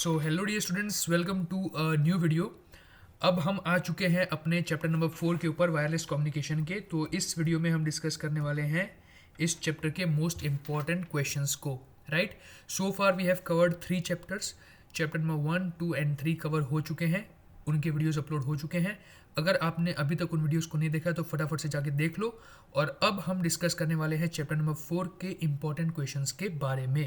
So hello dear students, welcome to a new video. अब हम आ चुके हैं अपने चैप्टर नंबर 4 के ऊपर, वायरलेस कम्युनिकेशन के। तो इस वीडियो में हम डिस्कस करने वाले हैं इस चैप्टर के मोस्ट इंपॉर्टेंट क्वेश्चंस को। Right, so far we have covered 3 chapters. Chapter number 1, 2 and 3 cover हो चुके हैं, उनके वीडियोस अपलोड हो चुके हैं। अगर आपने अभी तक उन वीडियोस को नहीं देखा तो फटाफट से जाके देख लो। और अब हम डिस्कस करने वाले हैं चैप्टर नंबर 4 के इंपॉर्टेंट क्वेश्चंस के बारे में।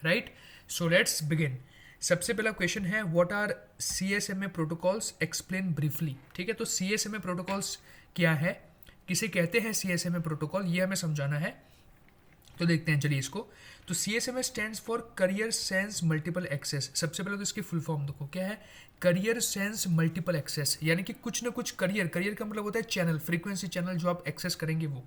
Right, so let's begin. सबसे पहला क्वेश्चन है, what are CSMA protocols, explain briefly. ठीक है, तो CSMA प्रोटोकॉल्स क्या है, किसे कहते हैं CSMA प्रोटोकॉल, ये हमें समझाना है। तो देखते हैं चलिए इसको। तो CSMA stands for carrier sense multiple access. सबसे पहले तो इसकी फुल फॉर्म देखो क्या है, करियर सेंस मल्टीपल एक्सेस, यानी कि कुछ ना कुछ करियर, करियर का मतलब होता है चैनल, फ्रीक्वेंसी चैनल जो आप एक्सेस करेंगे वो।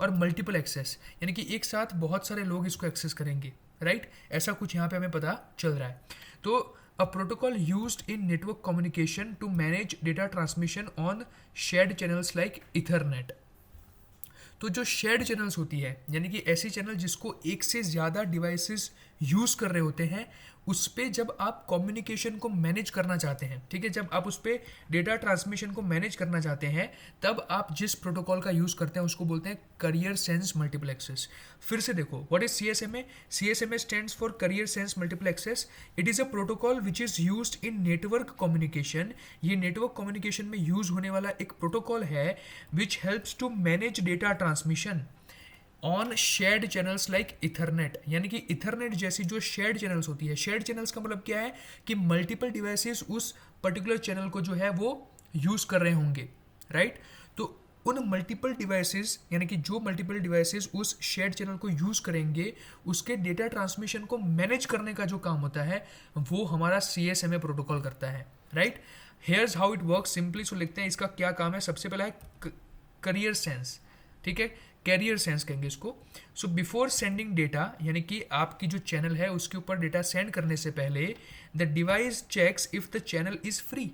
और मल्टीपल एक्सेस यानी कि एक साथ बहुत सारे लोग इसको एक्सेस करेंगे। राइट, ऐसा कुछ यहाँ पे हमें पता चल रहा है। तो a protocol used in network communication to manage data transmission on shared channels like Ethernet. तो जो शेयर्ड चैनल्स होती है, यानी कि ऐसी चैनल जिसको एक से ज़्यादा डिवाइसेस यूज़ कर रहे होते हैं, उस पर जब आप कम्युनिकेशन को मैनेज करना चाहते हैं, ठीक है, जब आप उस पर डेटा ट्रांसमिशन को मैनेज करना चाहते हैं, तब आप जिस प्रोटोकॉल का यूज़ करते हैं उसको बोलते हैं करियर सेंस मल्टीपल एक्सेस। फिर से देखो, what is CSMA? CSMA stands for carrier sense multiple access. It is a protocol which is used in network communication. ये नेटवर्क कम्युनिकेशन में यूज़ होने वाला एक प्रोटोकॉल है which helps to manage data transmission on shared channels like Ethernet. यानी कि Ethernet जैसी जो शेयर्ड चैनल्स होती है, शेयर्ड चैनल्स का मतलब क्या है कि मल्टीपल डिवाइसेस उस पर्टिकुलर चैनल को जो है वो यूज़ कर रहे होंगे। राइट, तो उन मल्टीपल डिवाइसेस, यानी कि जो मल्टीपल डिवाइसेस उस शेयर्ड चैनल को यूज़ करेंगे, उसके डेटा ट्रांसमिशन को मैनेज करने का जो काम होता है वो हमारा CSMA प्रोटोकॉल करता है। Right, here's how it work simply. So लिखते हैं इसका क्या काम है। सबसे पहला है करियर सेंस, ठीक है, कैरियर सेंस कहेंगे इसको। सो बिफोर सेंडिंग डेटा, यानी कि आपकी जो चैनल है उसके ऊपर डेटा सेंड करने से पहले the device checks if the channel is free.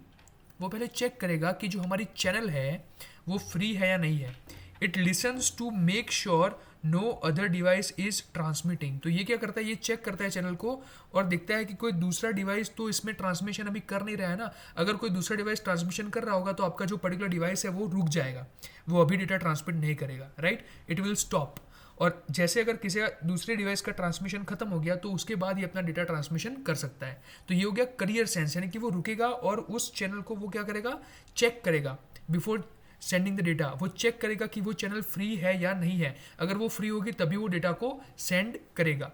वो पहले चेक करेगा कि जो हमारी चैनल है वो फ्री है या नहीं है। It listens to make sure no other device is transmitting. तो ये क्या करता है, ये चेक करता है चैनल को और देखता है कि कोई दूसरा डिवाइस तो इसमें ट्रांसमिशन अभी कर नहीं रहा है ना। अगर कोई दूसरा डिवाइस ट्रांसमिशन कर रहा होगा तो आपका जो पर्टिकुलर डिवाइस है वो रुक जाएगा, वो अभी डेटा ट्रांसमिट नहीं करेगा। Right, it will stop. और जैसे अगर किसी दूसरे डिवाइस का ट्रांसमिशन खत्म हो गया तो उसके बाद ही अपना डेटा ट्रांसमिशन कर सकता है। तो ये हो गया करियर सेंस, यानी कि वो रुकेगा और उस चैनल को वो क्या करेगा, चेक करेगा बिफोर सेंडिंग द डेटा। वो चेक करेगा कि वो चैनल फ्री है या नहीं है। अगर वो फ्री होगी तभी वो डेटा को सेंड करेगा।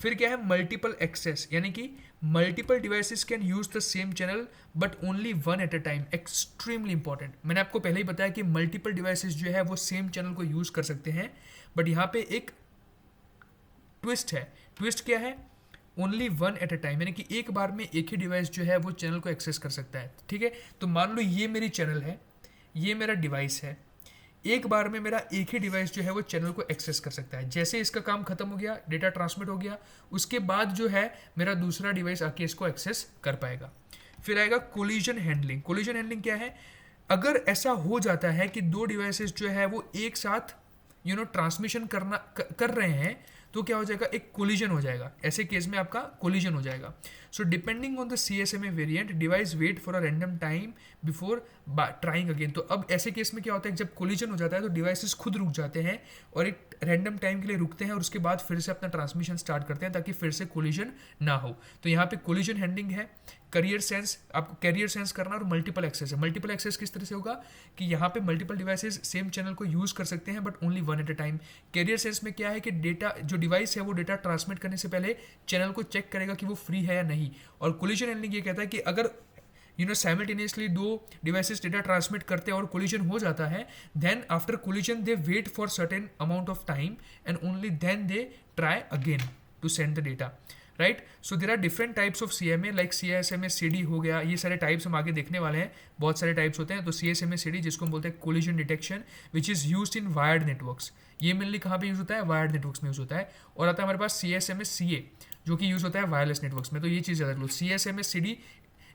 फिर क्या है, मल्टीपल एक्सेस, यानी कि multiple devices can use the same channel but only one at a time. Extremely important, मैंने आपको पहले ही बताया कि मल्टीपल डिवाइसेस जो है वो सेम चैनल को यूज कर सकते हैं, बट यहाँ पे एक ट्विस्ट है। ट्विस्ट क्या है, only one at a time, यानी कि एक बार में एक ही डिवाइस जो है वो चैनल को एक्सेस कर सकता है। ठीक है, तो मान लो ये मेरी चैनल है, ये मेरा डिवाइस है, एक बार में मेरा एक ही डिवाइस जो है वो चैनल को एक्सेस कर सकता है। जैसे इसका काम खत्म हो गया, डेटा ट्रांसमिट हो गया, उसके बाद जो है मेरा दूसरा डिवाइस आके इसको एक्सेस कर पाएगा। फिर आएगा कोलिजन हैंडलिंग। कोलिजन हैंडलिंग क्या है, अगर ऐसा हो जाता है कि दो डिवाइसेस जो है वो एक साथ ट्रांसमिशन कर रहे हैं, तो क्या हो जाएगा, एक कोलिजन हो जाएगा। ऐसे केस में आपका कोलिजन हो जाएगा। So depending on the CSMA variant, device wait for a random time before trying again. तो अब ऐसे केस में क्या होता है, जब कोलिजन हो जाता है तो डिवाइसेस खुद रुक जाते हैं और एक रैंडम टाइम के लिए रुकते हैं और उसके बाद फिर से अपना ट्रांसमिशन स्टार्ट करते हैं ताकि फिर से कोलिजन ना हो। तो यहाँ पे कोलिजन हैंडलिंग है। करियर सेंस, आपको कैरियर सेंस करना, और मल्टीपल एक्सेस है। मल्टीपल एक्सेस किस तरह से होगा कि यहाँ पे मल्टीपल डिवाइसेस सेम चैनल को यूज कर सकते हैं but only one at a time. Carrier sense में क्या है कि डेटा, जो डिवाइस है वो डेटा ट्रांसमिट करने से पहले चैनल को चेक करेगा कि वो फ्री है या नहीं। और कोलिजन हैंडलिंग ये कहता है कि अगर साइमल्टेनियसली दो डिवाइसेस डेटा ट्रांसमिट करते हैं और कोलिजन हो जाता है, then after collision they wait for certain amount of time and only then they try again to send the data. Right, so there are different types of CMA, like CSMA CD हो गया। ये सारे types हम आगे देखने वाले हैं, बहुत सारे टाइप्स होते हैं। तो CSMA CD जिसको हम बोलते हैं collision detection, which is used in wired networks. ये मेनली कहाँ पे यूज़ होता है, वायर्ड नेटवर्क्स में यूज़ होता है। और आता है हमारे पास CSMA CA, जो कि यूज़ होता है वायरलेस नेटवर्क्स में। तो ये चीज़ याद रख लो, CSMA CD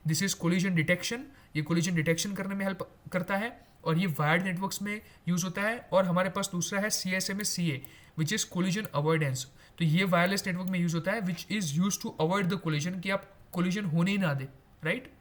this is collision detection, ये कोलिजन डिटेक्शन करने में हेल्प करता है और ये वायर्ड नेटवर्क्स में यूज़ होता है। और हमारे पास दूसरा है CSMA CA, which is collision avoidance. तो ये वायरलेस नेटवर्क में यूज़ होता है, which is use to avoid the collision, कि आप कोलिजन होने ही ना दे, right.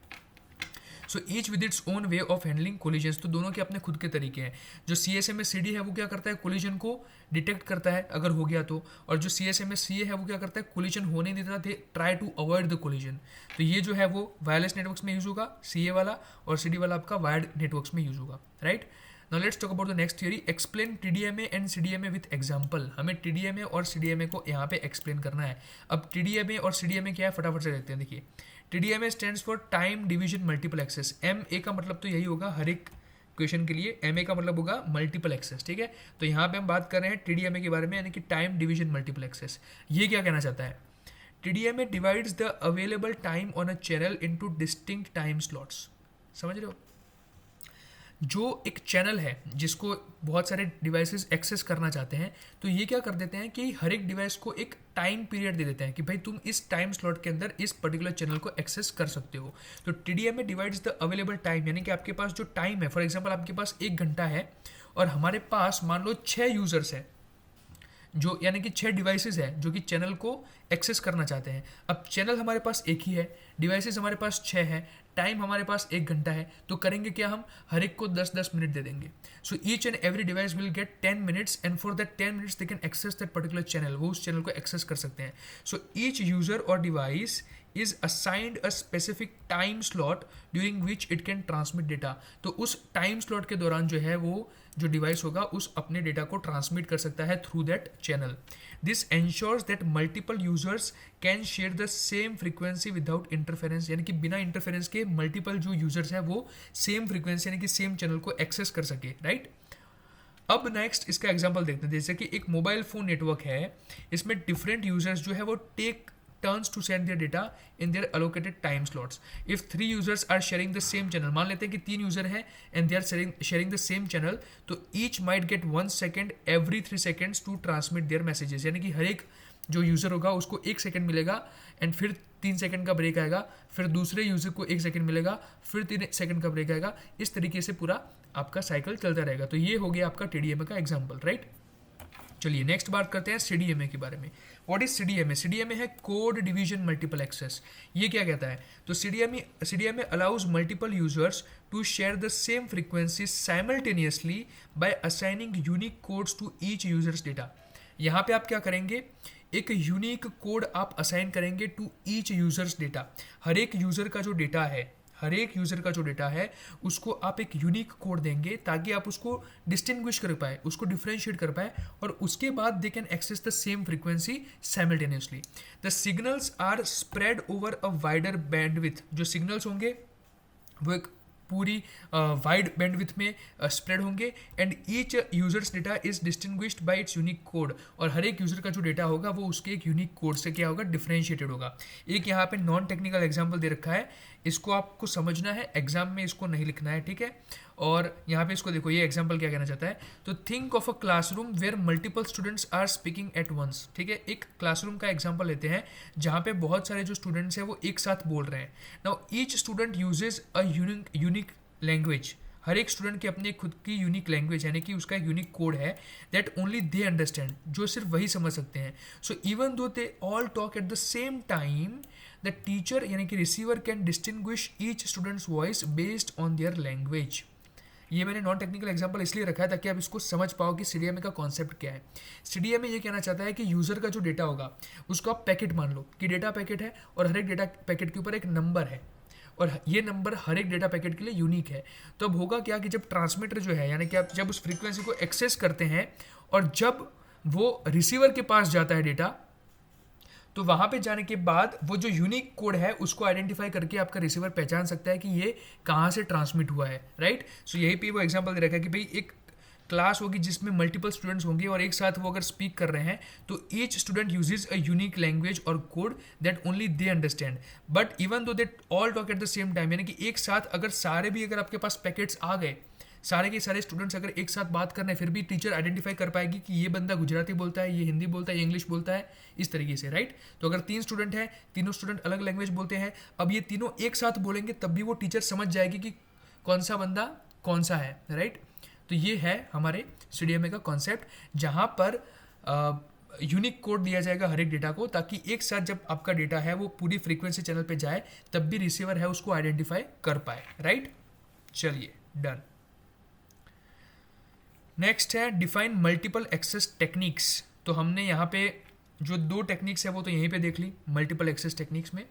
So each with its own way of handling collisions, तो दोनों के अपने खुद के तरीके हैं। जो CSMA-CD है वो क्या करता है, कोलिजन को डिटेक्ट करता है अगर हो गया तो, और जो CSMA-CA है वो क्या करता है, कोलिजन होने नहीं देता, try to avoid the collision. तो ये जो है वो वायरलेस नेटवर्क्स में यूज होगा CA वाला, और CD वाला आपका वायर्ड नेटवर्क्स में यूज होगा, right. Now let's talk about the next theory, explain TDMA and CDMA with example. हमें TDMA और CDMA को यहाँ पे एक्सप्लेन करना है। अब TDMA और CDMA क्या है फटाफट से देखते हैं। देखिए TDMA stands for time division multiple access. MA का मतलब तो यही होगा हर एक क्वेश्चन के लिए, MA का मतलब होगा मल्टीपल एक्सेस, ठीक है। तो यहाँ पे हम बात कर रहे हैं TDMA के बारे में, यानी कि टाइम डिवीजन मल्टीपल एक्सेस। ये क्या कहना चाहता है, TDMA divides the available time on a channel into distinct time slots. समझ रहे हो, जो एक चैनल है जिसको बहुत सारे डिवाइसेस एक्सेस करना चाहते हैं, तो ये क्या कर देते हैं कि हर एक डिवाइस को एक टाइम पीरियड दे देते हैं कि भाई तुम इस टाइम स्लॉट के अंदर इस पर्टिकुलर चैनल को एक्सेस कर सकते हो। तो TDMA divides the available time, यानी कि आपके पास जो टाइम है, फॉर एग्जांपल आपके पास 1 घंटा है और हमारे पास मान लो 6 यूजर्स है, जो यानी कि 6 डिवाइसेस है जो कि चैनल को एक्सेस करना चाहते हैं। अब चैनल हमारे पास एक ही है, डिवाइसेस हमारे पास 6 है, टाइम हमारे पास 1 घंटा है, तो करेंगे क्या, हम हर एक को 10-10 मिनट दे देंगे। सो each and every device will get 10 minutes and for that 10 minutes they can access that particular channel, वो उस चैनल को एक्सेस कर सकते हैं। सो ईच यूजर और device is assigned a specific time slot during which it can transmit data. तो उस टाइम स्लॉट के दौरान जो है वो जो डिवाइस होगा उस अपने डेटा को ट्रांसमिट कर सकता है through that channel. This ensures that multiple users can share the same frequency without interference, यानी कि बिना इंटरफेरेंस के मल्टीपल जो यूजर्स हैं वो सेम फ्रीक्वेंसी यानी कि सेम चैनल को एक्सेस कर सके, राइट। अब नेक्स्ट इसका एग्जांपल देखते हैं। जैसे कि एक मोबाइल फोन नेटवर्क है, इसमें डिफरेंट यूजर्स जो है वो take turns to send their data in their allocated time slots. If 3 users are sharing the same channel, मान लेते हैं कि 3 यूजर हैं and they are sharing the same channel, तो each might get 1 second every 3 seconds to transmit their messages, यानी कि हर एक जो यूज़र होगा उसको 1 सेकंड मिलेगा एंड फिर 3 सेकंड का ब्रेक आएगा, फिर दूसरे यूज़र को 1 सेकंड मिलेगा, फिर 3 सेकंड का ब्रेक आएगा। इस तरीके से पूरा आपका साइकिल चलता रहेगा। तो ये हो गया आपका TDMA का एग्जाम्पल, राइट। चलिए नेक्स्ट बात करते हैं CDMA के बारे में। What is CDMA? CDMA है कोड डिवीजन मल्टीपल एक्सेस। ये क्या कहता है, तो CDMA allows multiple users to share the same frequency simultaneously by assigning unique codes to each users data. यहाँ पे आप क्या करेंगे, एक यूनिक कोड आप असाइन करेंगे टू ईच यूजर्स डेटा। हर एक यूजर का जो डेटा है, हर एक यूज़र का जो डेटा है उसको आप एक यूनिक कोड देंगे ताकि आप उसको डिस्टिंग्विश कर पाए, उसको डिफ्रेंशिएट कर पाए, और उसके बाद they can access the same frequency simultaneously. The signals are spread over a wider bandwidth. जो सिग्नल्स होंगे वो एक पूरी वाइड बैंडविड्थ में स्प्रेड होंगे and each users data is distinguished by its unique code. और हर एक यूजर का जो डेटा होगा वो उसके एक यूनिक कोड से क्या होगा, डिफरेंशिएटेड होगा। एक यहाँ पे नॉन टेक्निकल एग्जांपल दे रखा है, इसको आपको समझना है, एग्जाम में इसको नहीं लिखना है, ठीक है। और यहाँ पे इसको देखो, ये एग्जांपल क्या कहना चाहता है, तो think of a classroom where multiple students are speaking at once. ठीक है, एक क्लासरूम का एग्जांपल लेते हैं जहाँ पे बहुत सारे जो स्टूडेंट्स हैं वो एक साथ बोल रहे हैं। Now each student uses a unique language. हर एक स्टूडेंट की अपनी खुद की यूनिक लैंग्वेज यानी कि उसका यूनिक कोड है दैट ओनली दे अंडरस्टैंड, जो सिर्फ वही समझ सकते हैं। So even though they all talk at the same time the teacher यानी कि receiver can distinguish each students voice based on their language. ये मैंने नॉन टेक्निकल एग्जांपल इसलिए रखा है ताकि आप इसको समझ पाओ कि CDMA का कॉन्सेप्ट क्या है। CDMA ये कहना चाहता है कि यूज़र का जो डेटा होगा उसको आप पैकेट मान लो कि डेटा पैकेट है और हर एक डेटा पैकेट के ऊपर एक नंबर है और ये नंबर हर एक डेटा पैकेट के लिए यूनिक है। तो अब होगा क्या कि जब ट्रांसमीटर जो है यानी कि आप जब उस फ्रीक्वेंसी को एक्सेस करते हैं और जब वो रिसीवर के पास जाता है डेटा, तो वहाँ पे जाने के बाद वो जो यूनिक कोड है उसको आइडेंटिफाई करके आपका रिसीवर पहचान सकता है कि ये कहाँ से ट्रांसमिट हुआ है, राइट। सो यही पे वो एग्जांपल दे रखा है कि भाई एक क्लास होगी जिसमें मल्टीपल स्टूडेंट्स होंगे और एक साथ वो अगर स्पीक कर रहे हैं तो each student uses a unique language और code that only they understand, but even though they all talk at the same time, यानी कि एक साथ अगर आपके पास पैकेट्स आ गए, सारे के सारे स्टूडेंट्स अगर एक साथ बात कर रहे हैं, फिर भी टीचर आइडेंटिफाई कर पाएगी कि ये बंदा गुजराती बोलता है, ये हिंदी बोलता है, ये इंग्लिश बोलता है, इस तरीके से, राइट। तो अगर 3 स्टूडेंट हैं, तीनों स्टूडेंट अलग लैंग्वेज बोलते हैं, अब ये तीनों एक साथ बोलेंगे तब भी वो टीचर समझ जाएगी कि कौन सा बंदा कौन सा है, राइट। तो ये है हमारे CDMA का कॉन्सेप्ट, जहाँ पर यूनिक कोड दिया जाएगा हर एक डेटा को, ताकि एक साथ जब आपका डेटा है वो पूरी फ्रीक्वेंसी चैनल पे जाए तब भी रिसीवर है उसको आइडेंटिफाई कर पाए, राइट। चलिए डन। नेक्स्ट है डिफाइन मल्टीपल एक्सेस टेक्निक्स। तो हमने यहाँ पे जो 2 टेक्निक्स है वो तो यहीं पे देख ली मल्टीपल एक्सेस टेक्निक्स में,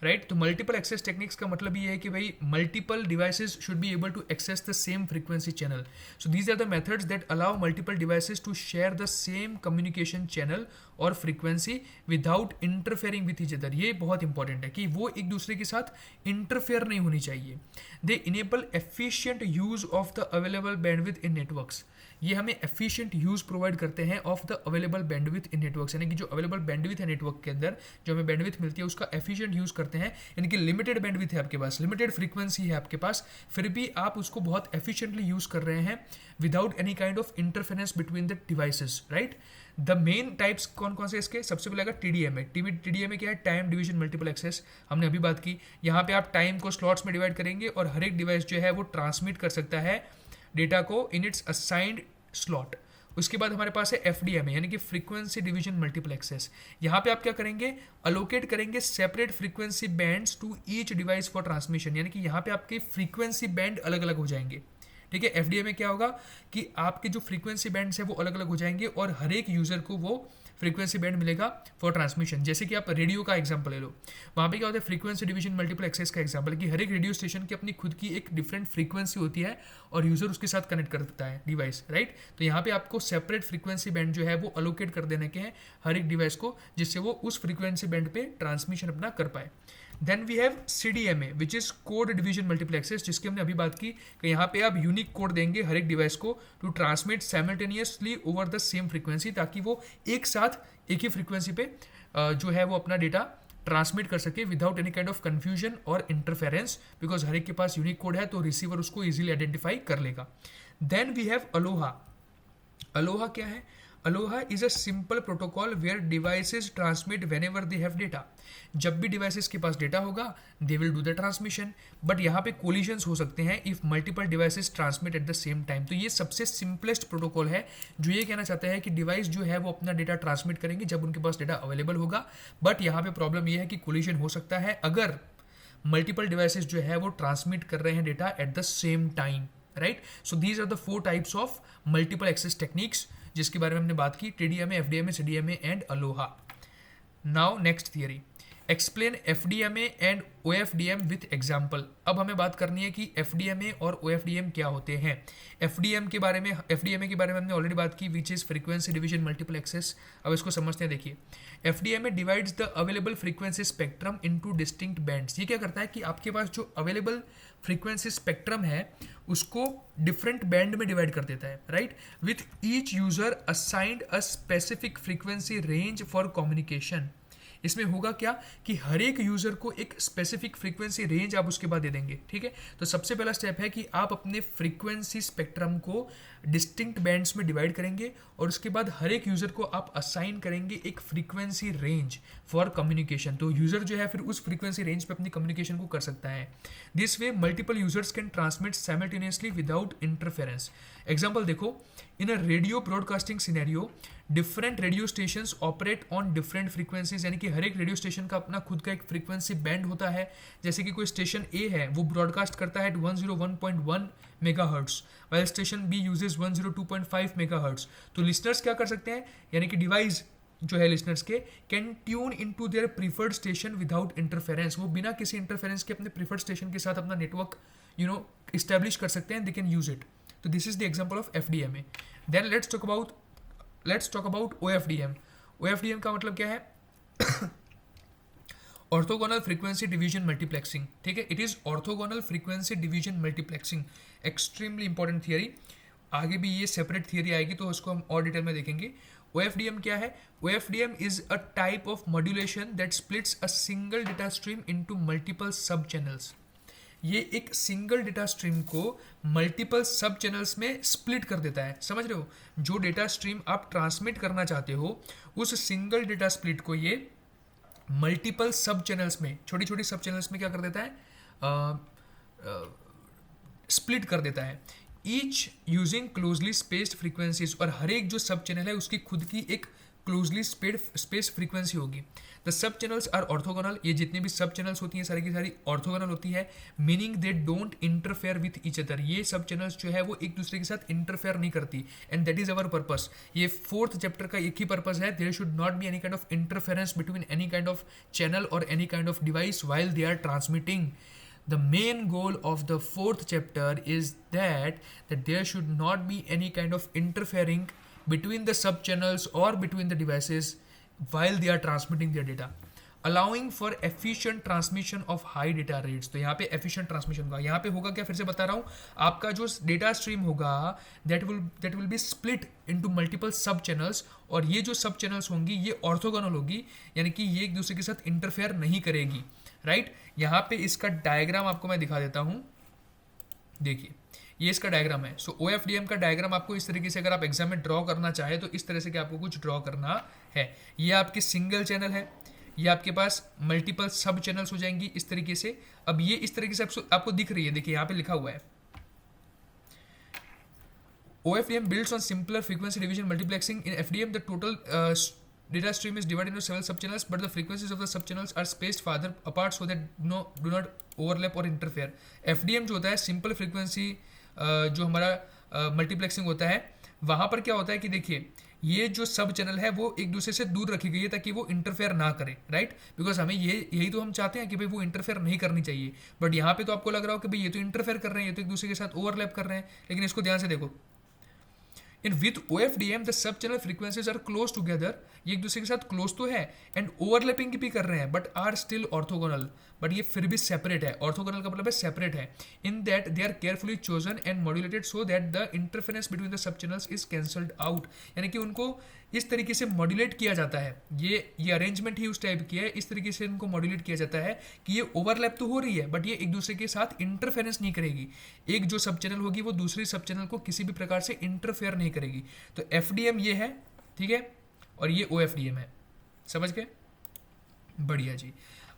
राइट। तो मल्टीपल एक्सेस टेक्निक्स का मतलब ये है कि भाई multiple devices should be able to access the same frequency channel. So these are the methods that allow multiple devices to share the same communication channel और frequency without interfering with each other. ये बहुत important है कि वो एक दूसरे के साथ इंटरफेयर नहीं होनी चाहिए। They enable efficient use of the available bandwidth in networks. ये हमें एफिशिएंट यूज प्रोवाइड करते हैं of the available bandwidth in networks, यानी कि जो अवेलेबल बैंडविड्थ है नेटवर्क के अंदर, जो हमें बैंडविड्थ मिलती है उसका एफिशिएंट यूज करते हैं। यानी कि लिमिटेड बैंडविड्थ है आपके पास, लिमिटेड फ्रीक्वेंसी है आपके पास, फिर भी आप उसको बहुत एफिशिएंटली यूज कर रहे हैं without any kind of interference between the devices, right. The main types कौन कौन से इसके, सबसे पहले आएगा टीडीएम है। टीडीएम क्या है, टाइम डिवीजन मल्टीपल एक्सेस, हमने अभी बात की। यहाँ पे आप टाइम को स्लॉट्स में डिवाइड करेंगे और हर एक डिवाइस जो है वो ट्रांसमिट कर सकता है डेटा को इन इट्स असाइंड स्लॉट। उसके बाद हमारे पास है एफडीएम यानी कि फ्रीक्वेंसी डिवीजन मल्टीपल एक्सेस। यहाँ पे आप क्या करेंगे, अलोकेट करेंगे separate frequency bands to each device for transmission, यानी कि यहाँ पे आपके फ्रीक्वेंसी बैंड अलग अलग हो जाएंगे, ठीक है। एफडीएम में क्या होगा कि आपके जो फ्रीक्वेंसी बैंड्स है वो अलग अलग हो जाएंगे और हर एक यूजर को वो फ्रीक्वेंसी बैंड मिलेगा फॉर ट्रांसमिशन। जैसे कि आप रेडियो का एग्जांपल ले लो, वहाँ पे क्या होता है फ्रीक्वेंसी डिवीजन मल्टीपल एक्सेस का एग्जांपल है कि हर एक रेडियो स्टेशन की अपनी खुद की एक डिफरेंट फ्रीक्वेंसी होती है और यूजर उसके साथ कनेक्ट करता है डिवाइस, राइट। तो यहाँ पे आपको सेपरेट फ्रीक्वेंसी बैंड जो है वो अलोकेट कर देने के हैं हर एक डिवाइस को, जिससे वो उस फ्रीक्वेंसी बैंड पे ट्रांसमिशन अपना कर पाए। Then we have CDMA which is code division multiple access, जिसकी हमने अभी बात की कि यहाँ पे आप यूनिक कोड देंगे हर एक डिवाइस को to transmit simultaneously over the same frequency, ताकि वो एक साथ एक ही फ्रीक्वेंसी पे जो है वो अपना डेटा ट्रांसमिट कर सके without any kind of confusion और इंटरफेरेंस, बिकॉज हर एक के पास यूनिक कोड है तो रिसीवर उसको इजीली आइडेंटिफाई कर लेगा। Then we have ALOHA. ALOHA क्या है, ALOHA is a simple protocol where devices transmit whenever they have data. जब भी डिवाइसेस के पास डेटा होगा they will do the transmission, but यहाँ पे कोलिजन्स हो सकते हैं if multiple devices transmit at the same time. तो ये सबसे सिंपलेस्ट प्रोटोकॉल है जो ये कहना चाहता है कि डिवाइस जो है वो अपना डेटा ट्रांसमिट करेंगे जब उनके पास डेटा अवेलेबल होगा, बट यहाँ पे प्रॉब्लम ये है कि कोलिजन हो सकता है अगर मल्टीपल डिवाइसेस जो है वो ट्रांसमिट कर रहे हैं data at the same time, right. So these are the 4 types of multiple access techniques जिसके बारे में हमने बात की, TDMA, FDMA, CDMA and ALOHA. Now next theory, explain FDMA and OFDM with example. अब हमें बात करनी है कि FDMA और OFDM क्या होते हैं। FDMA के बारे में हमने ऑलरेडी बात की which is frequency division multiple access. अब इसको समझते हैं, देखिए FDMA divides the available frequency spectrum into distinct bands. ये क्या करता है कि आपके पास जो अवेलेबल फ्रीक्वेंसी स्पेक्ट्रम है उसको डिफरेंट बैंड में डिवाइड कर देता है, right, with each user assigned a specific frequency range for communication. इसमें होगा क्या कि हर एक यूजर को एक स्पेसिफिक फ्रीक्वेंसी रेंज आप उसके बाद दे देंगे, ठीक है। तो सबसे पहला स्टेप है कि आप अपने फ्रीक्वेंसी स्पेक्ट्रम को डिस्टिंक्ट बैंड्स में डिवाइड करेंगे और उसके बाद हर एक यूजर को आप असाइन करेंगे एक फ्रीक्वेंसी रेंज फॉर कम्युनिकेशन। तो यूजर जो है फिर उस फ्रीक्वेंसी रेंज पे अपनी कम्युनिकेशन को कर सकता है। This way multiple users can transmit simultaneously without interference. Example देखो, in a radio broadcasting scenario different radio stations operate on different frequencies, यानी कि हर एक रेडियो स्टेशन का अपना खुद का एक फ्रीक्वेंसी बैंड होता है। जैसे कि कोई स्टेशन ए है वो ब्रॉडकास्ट करता है 101.1 megahertz, while station B uses 102.5 megahertz. तो लिसनर्स क्या कर सकते हैं, यानी कि डिवाइस जो है लिसनर्स के can tune into their preferred station without interference. वो बिना किसी इंटरफेरेंस के अपने प्रीफर्ड स्टेशन के साथ अपना नेटवर्क इस्टेब्लिश कर सकते हैं, दे कैन यूज इट। तो this is the example of FDMA। Then let's talk about OFDM। OFDM का मतलब क्या है ऑर्थोगोनल फ्रीक्वेंसी डिवीजन मल्टीप्लेक्सिंग, ठीक है। It is orthogonal frequency division multiplexing, extremely important theory. आगे भी ये सेपरेट थियरी आएगी तो उसको हम और डिटेल में देखेंगे। OFDM क्या है, OFDM is a type of modulation that splits a single data stream into multiple sub channels. ये एक सिंगल डेटा स्ट्रीम को मल्टीपल सब चैनल्स में स्प्लिट कर देता है, समझ रहे हो। जो डेटा स्ट्रीम आप ट्रांसमिट करना चाहते हो उस सिंगल डेटा स्प्लिट को ये मल्टीपल सब चैनल्स में, छोटी छोटी सब चैनल्स में क्या कर देता है, स्प्लिट कर देता है। Each using closely spaced frequencies, और हर एक जो सब चैनल है उसकी खुद की एक क्लोजली स्पेस फ्रीक्वेंसी होगी। The sub channels are orthogonal, ये जितनी भी सब चैनल्स होती हैं सारी की सारी ऑर्थोगोनल होती है, meaning they don't interfere with each other. ये सब चैनल्स जो है वो एक दूसरे के साथ इंटरफेयर नहीं करती, and that is our purpose. ये 4th चैप्टर का एक ही पर्पस है, there should not be any kind of interference between any kind of channel और any kind of device while they are transmitting. The main goal of the 4th chapter is that there should not be any kind of interfering between the sub channels or between the devices while they are transmitting their data, allowing for efficient transmission of high data rates. तो यहाँ पे efficient transmission होगा, यहाँ पे होगा क्या, फिर से बता रहा हूँ, आपका जो डेटा स्ट्रीम होगा that will be split into multiple sub channels, और ये जो सब चैनल्स होंगी ये ऑर्थोगोनल होगी, यानी कि ये एक दूसरे के साथ इंटरफेयर नहीं करेगी, राइट। यहाँ पे इसका डायग्राम आपको मैं दिखा देता हूँ, देखिए ये इसका डायग्राम है। सो OFDM का डायग्राम आपको इस तरीके से अगर आप एग्जाम में ड्रॉ करना चाहे तो इस तरह से कि आपको कुछ ड्रॉ करना है। ये आपकी सिंगल चैनल है, ये आपके पास मल्टीपल सब चैनल्स हो जाएंगी इस तरीके से। अब ये इस तरीके से आपको दिख रही है, देखिए यहाँ पे लिखा हुआ है OFDM builds on simpler frequency division multiplexing. In FDM the total data stream is divided into several subchannels, but the frequencies of the subchannels are spaced farther apart so that do not overlap or interfere. FDM जो होता है simple frequency जो हमारा multiplexing होता है, वहाँ पर क्या होता है कि देखिए ये जो सब चैनल है वो एक दूसरे से दूर रखी गई है ताकि वो इंटरफेयर ना करे, राइट। बिकॉज हमें यही तो हम चाहते हैं कि भाई वो इंटरफेयर नहीं करनी चाहिए, बट यहाँ पे तो आपको लग रहा हो कि भाई ये तो इंटरफेयर कर रहे हैं, ये तो एक दूसरे के साथ ओवरलैप कर रहे हैं, लेकिन इसको ध्यान से देखो। In with OFDM the sub channel frequencies are close together, ये एक दूसरे के साथ क्लोज तो है एंड ओवरलैपिंग भी कर रहे हैं, but are still orthogonal, but ये फिर भी सेपरेट है। ऑर्थोगोनल का मतलब है सेपरेट है, in that they are carefully chosen and modulated so that the interference between the sub channels is cancelled out, यानी कि उनको इस तरीके से मॉड्यूलेट किया जाता है। ये अरेंजमेंट ही उस टाइप की है, इस तरीके से इनको मॉड्यूलेट किया जाता है कि ये ओवरलैप तो हो रही है बट ये एक दूसरे के साथ इंटरफेरेंस नहीं करेगी। एक जो सब चैनल होगी वो दूसरी सब चैनल को किसी भी प्रकार से इंटरफेयर नहीं करेगी। तो FDM ये है, ठीक है, और ये OFDM है, समझ गए, बढ़िया जी।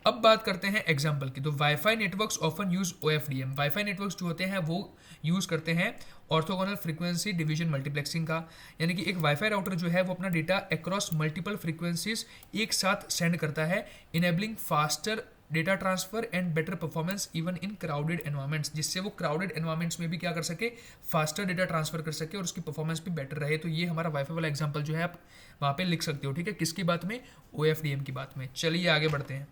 अब बात करते हैं एग्जाम्पल की। तो wifi networks often use OFDM। Wifi networks जो होते हैं वो यूज़ करते हैं ऑर्थोगोनल फ्रीक्वेंसी डिवीजन मल्टीप्लेक्सिंग का, यानी कि एक वाईफाई राउटर जो है वो अपना डेटा अक्रॉस मल्टीपल फ्रीक्वेंसीज एक साथ सेंड करता है, enabling faster data transfer and better performance even in crowded environments, जिससे वो क्राउडेड एनवायरमेंट्स में भी क्या कर सके, फास्टर डेटा ट्रांसफर कर सके और उसकी परफॉर्मेंस भी बेटर रहे। तो ये हमारा वाईफाई वाला एग्जांपल जो है आप वहाँ पे लिख सकते हो, ठीक है, किसकी बात में, OFDM की बात में। चलिए आगे बढ़ते हैं।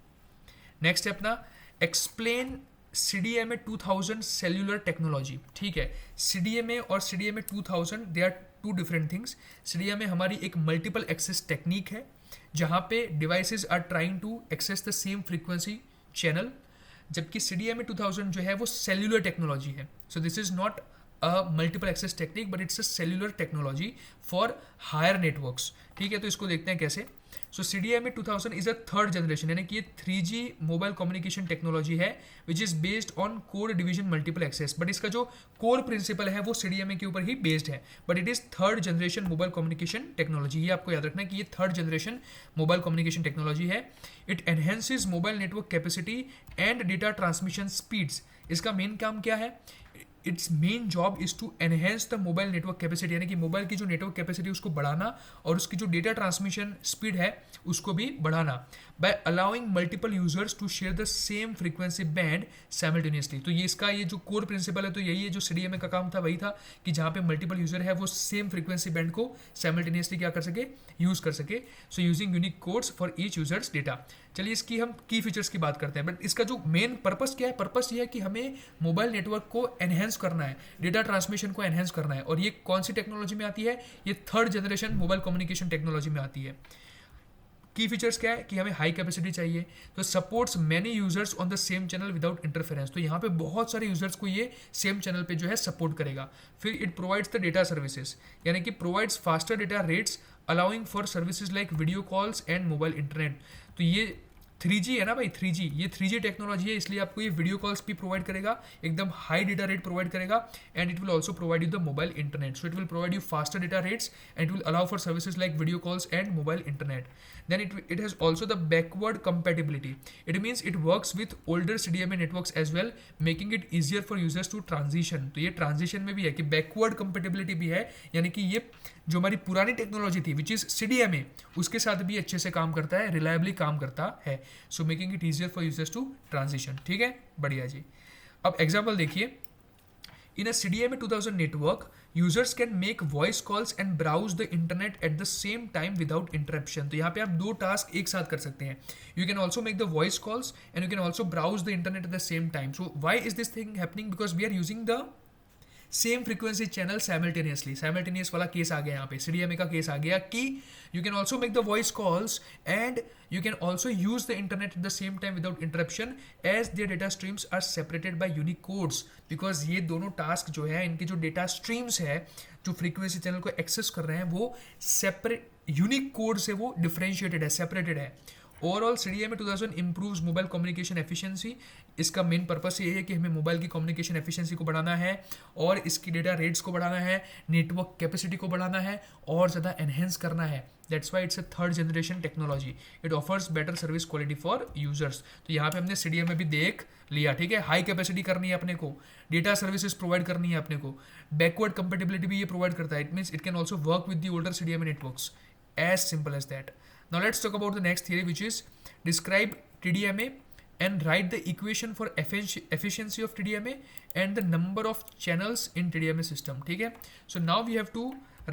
नेक्स्ट है अपना एक्सप्लेन CDMA 2000 सेल्यूलर टेक्नोलॉजी, ठीक है। CDMA और CDMA 2000 they are two different things. CDMA हमारी एक मल्टीपल एक्सेस टेक्निक है जहाँ पे devices are trying to access the same frequency channel, जबकि CDMA 2000 जो है वो सेल्यूलर टेक्नोलॉजी है। So this is not a multiple access technique but it's a cellular technology for higher networks, ठीक है। तो इसको देखते हैं कैसे। So CDMA 2000 is a third generation, यानी कि ये 3G मोबाइल कम्युनिकेशन टेक्नोलॉजी है which is based on code division multiple access, but इसका जो कोर प्रिंसिपल है वो CDMA के ऊपर ही बेस्ड है, but it is third generation mobile communication technology. ये आपको याद रखना है कि ये third generation mobile communication technology है। It enhances mobile network capacity and data transmission speeds. इसका मेन काम क्या है, its main job is to enhance the mobile network capacity, यानी कि मोबाइल की जो नेटवर्क कैपेसिटी उसको बढ़ाना और उसकी जो डेटा ट्रांसमिशन स्पीड है उसको भी बढ़ाना, by allowing multiple users to share the same frequency band simultaneously. तो ये इसका ये जो कोर प्रिंसिपल है तो यही है, जो CDMA का काम था वही था कि जहाँ पे मल्टीपल यूजर है वो सेम फ्रीक्वेंसी बैंड को साइमल्टेनियसली क्या कर सके, यूज कर सके। So using unique codes for each users data. चलिए इसकी हम की फीचर्स की बात करते हैं, बट इसका जो मेन पर्पस क्या है, पर्पस ये है कि हमें मोबाइल नेटवर्क को एनहेंस करना है, डेटा ट्रांसमिशन को एनहेंस करना है, और ये कौन सी टेक्नोलॉजी में आती है, ये third generation mobile communication technology में आती है। की फीचर्स क्या है कि हमें हाई कैपेसिटी चाहिए, तो supports many users on the same channel without interference, तो यहाँ पे बहुत सारे यूजर्स को ये सेम चैनल पे जो है सपोर्ट करेगा। फिर it provides the data services, यानी कि provides faster data rates allowing for services like video calls and mobile internet. तो ये 3G है ना भाई, 3G, ये 3G टेक्नोलॉजी है, इसलिए आपको ये वीडियो कॉल्स भी प्रोवाइड करेगा, एकदम हाई डेटा रेट प्रोवाइड करेगा, and it will also provide you the mobile internet. So it will provide you faster data rates and it will allow for services like video calls and mobile internet. Then it has also the backward compatibility. It means it works with older CDMA networks as well, making it easier for users to transition. तो ये transition में भी है कि backward compatibility भी है, यानी कि ये जो हमारी पुरानी टेक्नोलॉजी थी विच इज़ CDMA, उसके साथ भी अच्छे से काम करता है, रिलायबली काम करता है. So making it easier for users to transition. ठीक है, बढ़िया जी. अब एग्जाम्पल देखिए. In a CDMA 2000 network, users can make voice calls and browse the internet at the same time without interruption. तो यहाँ पे आप 2 टास्क एक साथ कर सकते हैं. You can also make the voice calls and you can also browse the internet at the same time. So why is this thing happening? Because we are using the same frequency channel simultaneously. Simultaneous वाला case आ गया यहाँ पे, CDMA का case आ गया कि you can also make the voice calls and you can also use the internet at the same time without interruption as their data streams are separated by unique codes. Because ये दोनों task जो है, इनके जो data streams है जो frequency channel को access कर रहे हैं, वो सेपरेट यूनिक कोड से वो डिफ्रेंशिएटेड है, सेपरेटेड है. Overall CDMA 2000 improves mobile communication efficiency. इसका मेन पर्पस ये है कि हमें मोबाइल की कम्युनिकेशन एफिशिएंसी को बढ़ाना है और इसकी डेटा रेट्स को बढ़ाना है, नेटवर्क कैपेसिटी को बढ़ाना है और ज़्यादा एनहेंस करना है. That's why it's a 3rd generation technology. It offers better service quality for users. तो यहाँ पे हमने CDMA भी देख लिया. ठीक है, हाई कैपेसिटी करनी है अपने को, डेटा सर्विसेज प्रोवाइड करनी है अपने को, बैकवर्ड कंपेटेबिलिटी भी ये प्रोवाइड करता है. It means it can also work with the older CDMA networks. As simple as that. Now let's talk about the next theory, which is describe TDMA and write the equation for efficiency of TDMA and the number of channels in TDMA system. ठीक है, so now we have to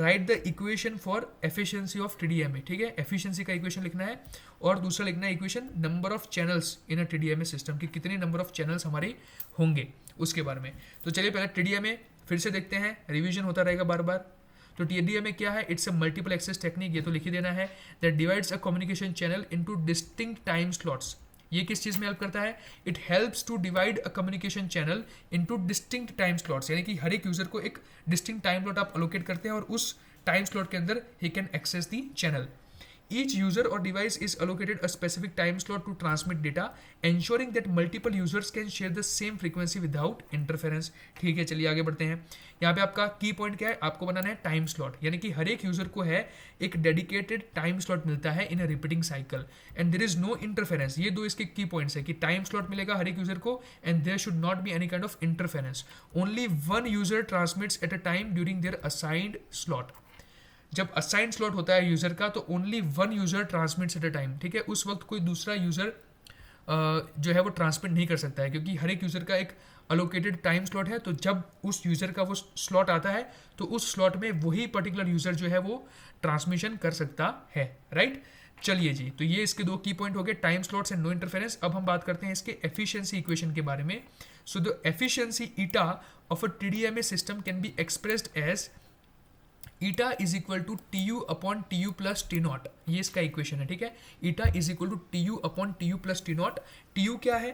write the equation for efficiency of TDMA. ठीक है, efficiency का equation लिखना है और दूसरा लिखना है equation number of channels in a TDMA system, कि कितने number of channels हमारे होंगे उसके बारे में. तो चलिए पहले TDMA फिर से देखते हैं, रिविजन होता रहेगा बार बार. तो TDMA क्या है? It's a multiple access technique, ये तो लिख ही देना है. That divides a communication channel into distinct time slots. ये किस चीज़ में हेल्प करता है? It helps to divide a communication channel into distinct time slots, यानी कि हर एक यूजर को एक डिस्टिंक्ट टाइम स्लॉट आप अलोकेट करते हैं और उस टाइम स्लॉट के अंदर ही can access the channel. Each user or device is allocated a specific time slot to transmit data, ensuring that multiple users can share the same frequency without interference. ठीक है, चलिए आगे बढ़ते हैं. यहाँ पे आपका की पॉइंट क्या है? आपको बनाना है टाइम स्लॉट, यानी कि हर एक यूजर को है एक डेडिकेटेड टाइम स्लॉट मिलता है in a repeating cycle and there is no interference. ये दो इसके की पॉइंट्स है कि टाइम स्लॉट मिलेगा हर एक यूजर को and there should not be any kind of interference. Only one user transmits at a time during their assigned slot. जब असाइंड स्लॉट होता है यूजर का तो only one user transmits at a time. ठीक है, उस वक्त कोई दूसरा यूजर जो है वो ट्रांसमिट नहीं कर सकता है, क्योंकि हर एक यूजर का एक अलोकेटेड टाइम स्लॉट है. तो जब उस यूजर का वो स्लॉट आता है तो उस स्लॉट में वही पर्टिकुलर यूजर जो है वो ट्रांसमिशन कर सकता है. राइट, चलिए जी, तो ये इसके 2 की पॉइंट हो गए, time slots and no interference. अब हम बात करते हैं इसके एफिशिएंसी इक्वेशन के बारे में. So the efficiency eta of a TDMA system can be expressed as eta is equal to TU upon TU plus T0. ये इसका इक्वेशन है. ठीक है, eta is equal to TU upon TU plus T0. TU क्या है?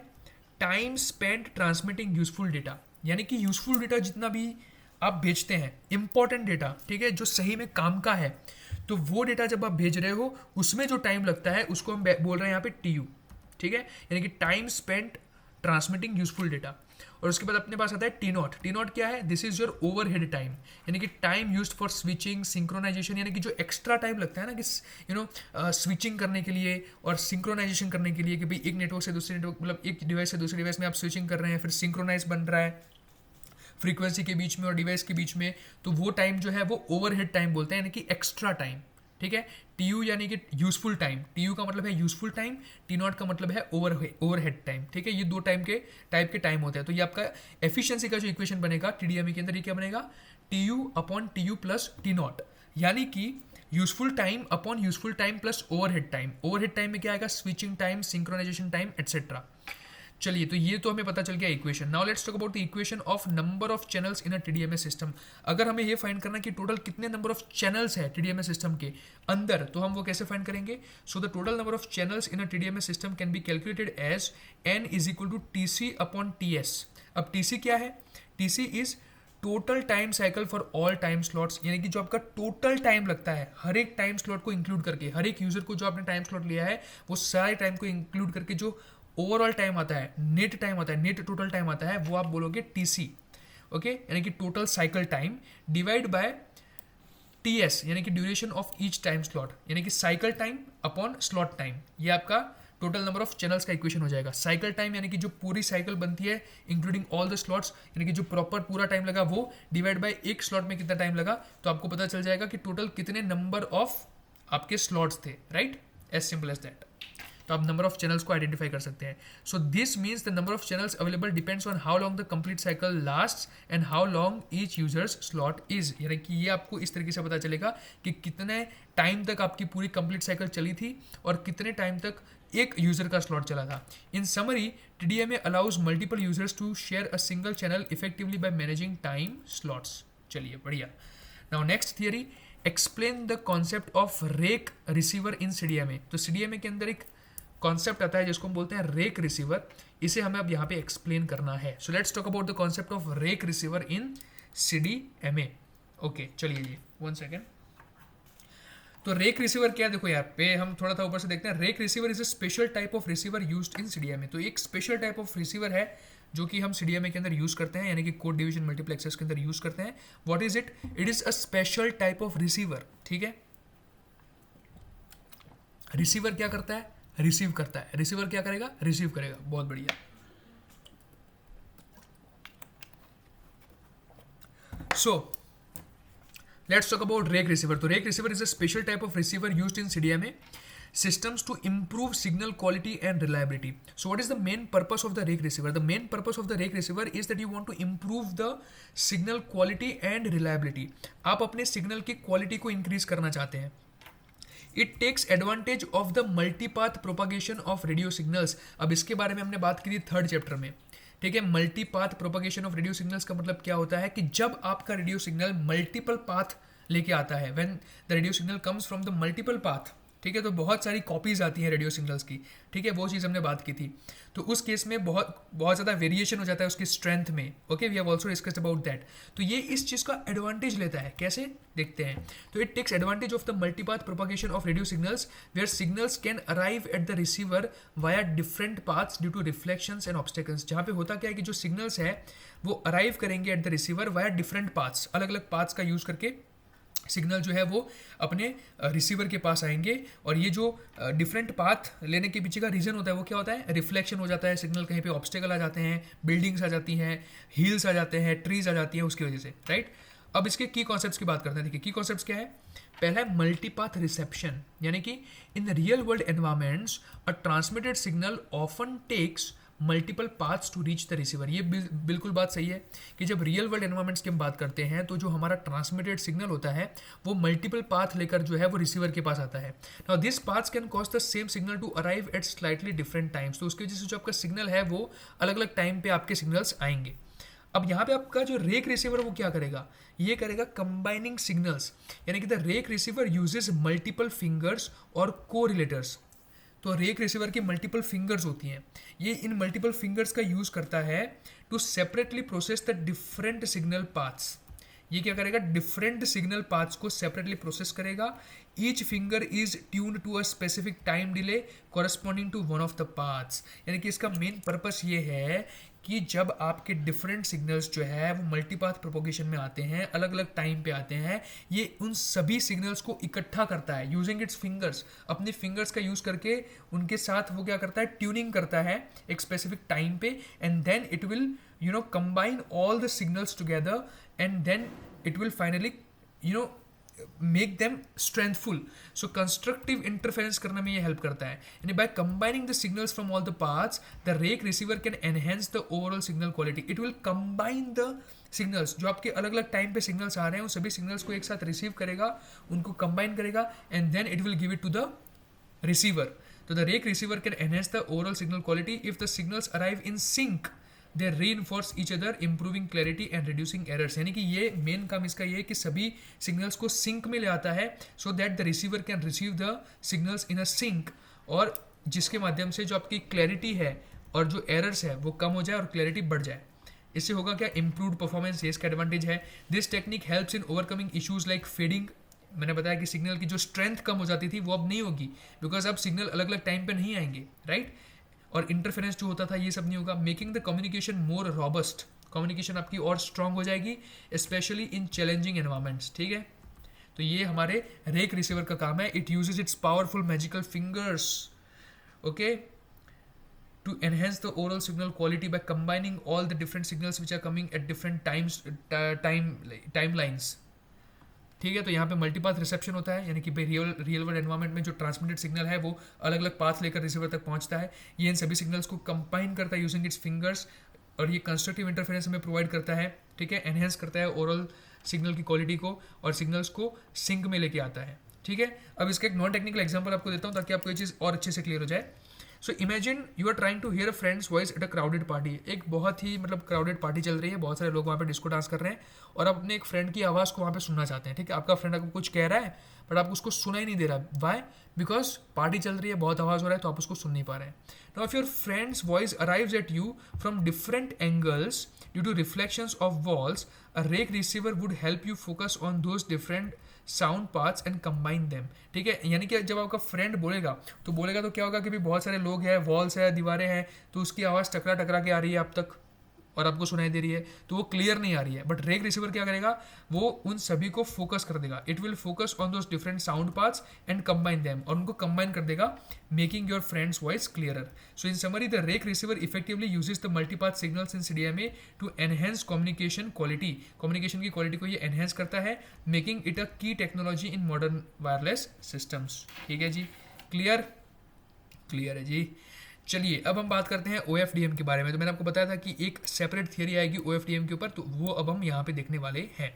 Time spent transmitting useful data, यानी कि useful data जितना भी आप भेजते हैं, इंपॉर्टेंट डेटा, ठीक है, जो सही में काम का है, तो वो डेटा जब आप भेज रहे हो उसमें जो टाइम लगता है उसको हम बोल रहे हैं यहाँ पे TU. ठीक है, यानी कि time spent transmitting useful data. और उसके बाद अपने पास आता है T0. T0 क्या है? This is your overhead time, यानी कि time used for switching, synchronization, यानी कि जो एक्स्ट्रा टाइम लगता है ना कि स्विचिंग करने के लिए और सिंक्रोनाइजेशन करने के लिए, कि भाई एक नेटवर्क से दूसरे नेटवर्क, मतलब एक डिवाइस से दूसरे डिवाइस में आप स्विचिंग कर रहे हैं, फिर सिंक्रोनाइज बन रहा है फ्रीक्वेंसी के बीच में और डिवाइस के बीच में, तो वो टाइम जो है वो ओवरहेड टाइम बोलते हैं, यानी कि एक्स्ट्रा टाइम. ठीक है, TU यानी कि यूजफुल टाइम. TU का मतलब है यूजफुल टाइम, T0 का मतलब है ओवरहेड टाइम. ठीक है, ये 2 टाइप के टाइम होते हैं. तो ये आपका एफिशिएंसी का जो इक्वेशन बनेगा TDMA के अंदर, ये क्या बनेगा? TU upon TU plus T0, यानी कि useful time upon useful time plus overhead time. Overhead time में क्या आएगा? Switching time, synchronization time, etcetera. चलिए, तो ये तो हमें पता चल गया equation. Now let's talk about the equation of number of channels in a TDMA system. अगर हमें ये फाइंड करना कि टोटल कितने नंबर ऑफ चैनल्स है TDMA सिस्टम के अंदर, तो हम वो कैसे फाइंड करेंगे? So the total number of channels in a TDMA system can be calculated as N is equal to TC upon TS. अब TC क्या है? TC is total time cycle for all time slots, यानी कि जो आपका total time लगता है हर एक टाइम स्लॉट को इंक्लूड करके, हर एक यूजर को जो आपने टाइम स्लॉट लिया है वो सारे टाइम को इंक्लूड करके जो ओवरऑल टाइम आता है, नेट टाइम आता है, नेट टोटल टाइम आता है, वो आप बोलोगे टीसी। ओके, यानी कि total cycle time divide by TS, यानी कि duration of each time slot, यानी कि cycle time upon slot time, ये आपका टोटल नंबर ऑफ चैनल्स का इक्वेशन हो जाएगा। साइकिल टाइम यानी कि जो पूरी साइकिल बनती है इंक्लूडिंग ऑल द स्लॉट्स, यानी कि जो प्रॉपर पूरा टाइम लगा वो डिवाइड बाय एक स्लॉट में कितना टाइम लगा, तो आपको पता चल जाएगा कि टोटल कितने नंबर ऑफ आपके स्लॉट्स थे, right, as simple as that. तो आप नंबर ऑफ चैनल्स को आइडेंटिफाई कर सकते हैं। So this means the number of channels available depends on how long the complete cycle last and how long each user's slot is, यानी कि ये आपको इस तरीके से पता चलेगा कि कितने टाइम तक आपकी पूरी कंप्लीट साइकिल चली थी और कितने टाइम तक एक यूजर का स्लॉट चला था। In summary, TDMA allows multiple users to share a single channel effectively by managing time slots. चलिए बढ़िया। Now next theory, explain the concept of rake receiver in CDMA। तो CDMA के अंदर एक कॉन्सेप्ट आता है जिसको हम बोलते हैं रेक रिसीवर, इसे हमें अब यहाँ पे एक्सप्लेन करना है। So let's talk about the concept of rake receiver in CDMA। Okay, चलिए जी, 1 सेकेंड। तो रेक रिसीवर क्या है, देखो यहाँ पे हम थोड़ा सा ऊपर से देखते हैं। Rake receiver is a special type of receiver used in CDMA। तो एक स्पेशल टाइप ऑफ रिसीवर है जो कि हम CDMA के अंदर यूज करते हैं, यानी कि कोड डिवीजन मल्टीप्लेक्सर्स के अंदर यूज करते हैं। What is it? It is a special type of receiver. ठीक है, रिसीवर क्या करता है? रिसीव करता है। रिसीवर क्या करेगा? रिसीव करेगा। बहुत बढ़िया। So let's talk about rake receiver. तो rake receiver is a special type of receiver used in CDMA systems to improve signal quality and reliability. So what is the main purpose of the rake receiver? The main purpose of the rake receiver is that you want to improve the signal quality and reliability. आप अपने signal की quality को increase करना चाहते हैं। It takes advantage of the multipath propagation of radio signals. अब इसके बारे में हमने बात की थी 3rd चैप्टर में। ठीक है, मल्टीपाथ प्रोपगेशन ऑफ रेडियो सिग्नल्स का मतलब क्या होता है कि जब आपका रेडियो सिग्नल मल्टीपल पाथ लेके आता है, when the radio signal comes from the multiple path, ठीक है, तो बहुत सारी कॉपीज आती हैं रेडियो सिग्नल्स की। ठीक है, वो चीज़ हमने बात की थी। तो उस केस में बहुत ज़्यादा वेरिएशन हो जाता है उसकी स्ट्रेंथ में। Okay, we have also discussed about that. तो ये इस चीज़ का एडवांटेज लेता है। कैसे? देखते हैं। तो it takes advantage of the multipath propagation of radio signals where signals can arrive at the receiver via different paths due to reflections and obstacles. जहाँ पे होता क्या है कि जो सिग्नल्स है वो अराइव करेंगे eight the receiver via different paths, अलग अलग पाथ्स का यूज करके सिग्नल जो है वो अपने रिसीवर के पास आएंगे। और ये जो डिफरेंट पाथ लेने के पीछे का रीज़न होता है वो क्या होता है? रिफ्लेक्शन हो जाता है सिग्नल, कहीं पे ऑब्स्टेकल आ जाते हैं, बिल्डिंग्स आ जाती हैं, हिल्स आ जाते हैं, ट्रीज आ जाती हैं, उसकी वजह से, राइट। अब इसके की कॉन्सेप्ट्स की बात करते हैं। देखिए की कॉन्सेप्ट्स क्या है। पहला है मल्टीपाथ रिसेप्शन, यानी कि in real world environments a transmitted signal often takes multiple paths to reach the receiver. ये बिल्कुल बात सही है कि जब रियल वर्ल्ड एनवायरमेंट्स की हम बात करते हैं तो जो हमारा ट्रांसमिटेड सिग्नल होता है वो मल्टीपल पाथ लेकर जो है वो रिसीवर के पास आता है। Now this paths can cause the same signal to arrive at slightly different times. तो उसकी वजह से जो आपका सिग्नल है वो अलग अलग टाइम पे आपके सिग्नल्स आएंगे। अब यहाँ पे आपका जो रेक रिसीवर वो क्या करेगा? ये करेगा कंबाइनिंग सिग्नल्स, यानी कि the rake receiver uses multiple fingers और कोरिलेटर्स। तो रेक रिसीवर की मल्टीपल फिंगर्स होती हैं, ये इन मल्टीपल फिंगर्स का यूज करता है to separately process the different signal paths. ये क्या करेगा? डिफरेंट सिग्नल पाथ्स को सेपरेटली प्रोसेस करेगा। Each finger is tuned to a specific time delay corresponding to one of the paths. यानी कि इसका मेन पर्पस ये है कि जब आपके डिफरेंट सिग्नल्स जो है वो मल्टीपाथ प्रोपोगेशन में आते हैं, अलग अलग टाइम पे आते हैं, ये उन सभी सिग्नल्स को इकट्ठा करता है यूजिंग इट्स फिंगर्स। अपने फिंगर्स का यूज करके उनके साथ वो क्या करता है? ट्यूनिंग करता है एक स्पेसिफिक टाइम पे, and then it will combine all the signals together and then it will finally make them strengthful. So constructive interference करने में ये help करता है। यानी by combining the signals from all the paths, the rake receiver can enhance the overall signal quality. It will combine the signals, जो आपके अलग अलग टाइम पे सिग्नल्स आ रहे हैं उन सभी सिग्नल्स को एक साथ रिसीव करेगा, उनको कंबाइन करेगा, and then it will give it to the receiver. तो the rake receiver can enhance the overall signal quality if the signals arrive in sync, they reinforce each other, improving clarity and reducing errors। यानी कि ये main काम इसका ये है कि सभी सिग्नल्स को सिंक में ले आता है, so that the receiver can receive the signals in a sync, और जिसके माध्यम से जो आपकी क्लैरिटी है और जो एरर्स है वो कम हो जाए और क्लैरिटी बढ़ जाए। इससे होगा क्या, इम्प्रूव परफॉर्मेंस, ये इसका एडवांटेज है। This technique helps in overcoming issues like fading. मैंने बताया कि सिग्नल की जो स्ट्रेंथ कम हो जाती थी वो अब नहीं होगी, बिकॉज अब सिग्नल अलग अलग टाइम पे नहीं आएंगे, राइट। और इंटरफेरेंस जो होता था ये सब नहीं होगा। Making the communication more robust, communication आपकी और स्ट्रांग हो जाएगी, स्पेशली इन चैलेंजिंग एनवायरमेंट्स, ठीक है। तो ये हमारे रेक रिसीवर का काम है। It uses it's powerful magical fingers, okay, to enhance the oral signal quality by combining all the different signals which are coming at different timelines, ठीक है। तो यहाँ पे मल्टीपाथ रिसेप्शन होता है, यानी कि भाई रियल वर्ल्ड एनवायरमेंट में जो ट्रांसमिटेड सिग्नल है वो अलग अलग पाथ लेकर रिसीवर तक पहुँचता है। ये इन सभी सिग्नल्स को कंबाइन करता है यूजिंग इट्स फिंगर्स, और ये कंस्ट्रक्टिव इंटरफेरेंस हमें प्रोवाइड करता है, ठीक है। एनहेंस करता है ओरल सिग्नल की क्वालिटी को और सिग्नल्स को सिंक में लेके आता है, ठीक है। अब इसका एक नॉन टेक्निकल एग्जाम्पल आपको देता हूँ ताकि आपको ये चीज़ और अच्छे से क्लियर हो जाए। So imagine you are trying to hear a friend's voice at a crowded party. एक बहुत ही मतलब क्राउडेड पार्टी चल रही है, बहुत सारे लोग वहाँ पे डिस्को डांस कर रहे हैं और आप अपने एक फ्रेंड की आवाज़ को वहाँ पे सुनना चाहते हैं, ठीक है। आपका फ्रेंड आपको कुछ कह रहा है बट आप उसको सुना ही नहीं दे रहा। वाई? बिकॉज पार्टी चल रही है, बहुत आवाज़ हो रहा है, तो आप उसको सुन नहीं पा रहे हैं। Now if your friend's voice arrives at you from different angles due to reflections of walls, a rake receiver would help you focus on those different sound parts and combine them, ठीक है। यानी कि जब आपका friend बोलेगा तो क्या होगा कि भी बहुत सारे लोग हैं, वॉल्स है, दीवारें हैं, तो उसकी आवाज़ टकरा टकरा के आ रही है आप तक और आपको सुनाई दे रही है, तो वो क्लियर नहीं आ रही है। बट रेक रिसीवर क्या करेगा, वो उन सभी को फोकस कर देगा। It will focus on those different sound parts and combine them, और उनको कंबाइन कर देगा, making your friend's voice clearer. So in summary the rake receiver effectively uses the multipath signals in CDMA to enhance communication quality. Communication की quality को ये enhance करता है, making it a key technology in modern wireless systems, ठीक है जी। Clear? Clear है जी। चलिए अब हम बात करते हैं OFDM के बारे में। तो मैंने आपको बताया था कि एक सेपरेट थियरी आएगी OFDM के ऊपर, तो वो अब हम यहाँ पे देखने वाले हैं।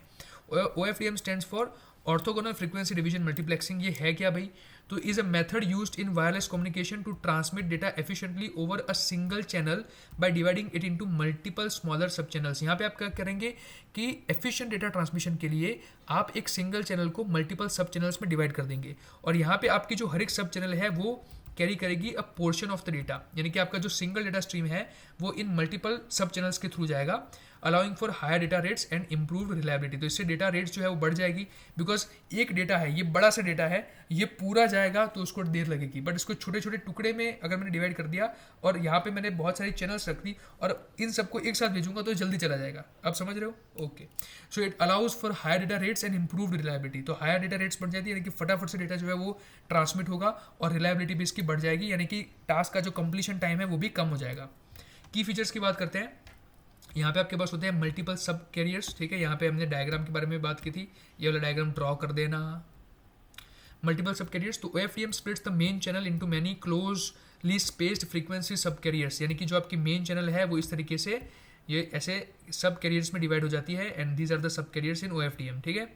OFDM stands for orthogonal frequency division multiplexing. ये है क्या भाई? तो is a method used in wireless communication to transmit data efficiently over a single channel by dividing it into multiple smaller sub channels. यहाँ पे आप क्या करेंगे कि एफिशिएंट डेटा ट्रांसमिशन के लिए आप एक सिंगल चैनल को मल्टीपल सब चैनल्स में डिवाइड कर देंगे, और यहाँ पे आपकी जो हर एक सब चैनल है वो कैरी करेगी a portion of the data, यानी कि आपका जो सिंगल डेटा स्ट्रीम है वो इन मल्टीपल सब चैनल्स के थ्रू जाएगा, allowing for higher data rates and improve reliability. तो इससे डेटा रेट्स जो है वो बढ़ जाएगी, बिकॉज एक डेटा है, ये बड़ा सा डेटा है, ये पूरा जाएगा तो उसको देर लगेगी। बट इसको छोटे छोटे टुकड़े में अगर मैंने डिवाइड कर दिया और यहाँ पे मैंने बहुत सारी चैनल्स रख दी और इन सबको एक साथ भेजूंगा तो जल्दी चला जाएगा। आप समझ रहे हो? Okay. So it allows for higher data rates and improve reliability. तो हायर डेटा रेट्स बढ़ जाती है, यानी कि फटाफट से डेटा जो है वो ट्रांसमिट होगा और रिलायबिलिटी भी इसकी बढ़ जाएगी, यानी कि टास्क का जो कंप्लीशन टाइम है वो भी कम हो जाएगा। की फीचर्स की बात करते हैं। यहाँ पे आपके पास होते हैं मल्टीपल सब कैरियर्स, ठीक है। यहाँ पे हमने डायग्राम के बारे में बात की थी, ये वाला डायग्राम ड्रॉ कर देना। मल्टीपल सब कैरियर्स, तो OFDM splits the main channel into many closely spaced frequency सब कैरियर्स, यानी कि जो आपकी मेन चैनल है वो इस तरीके से ये ऐसे सब कैरियर्स में डिवाइड हो जाती है, and these are the sub carriers in OFDM, ठीक है।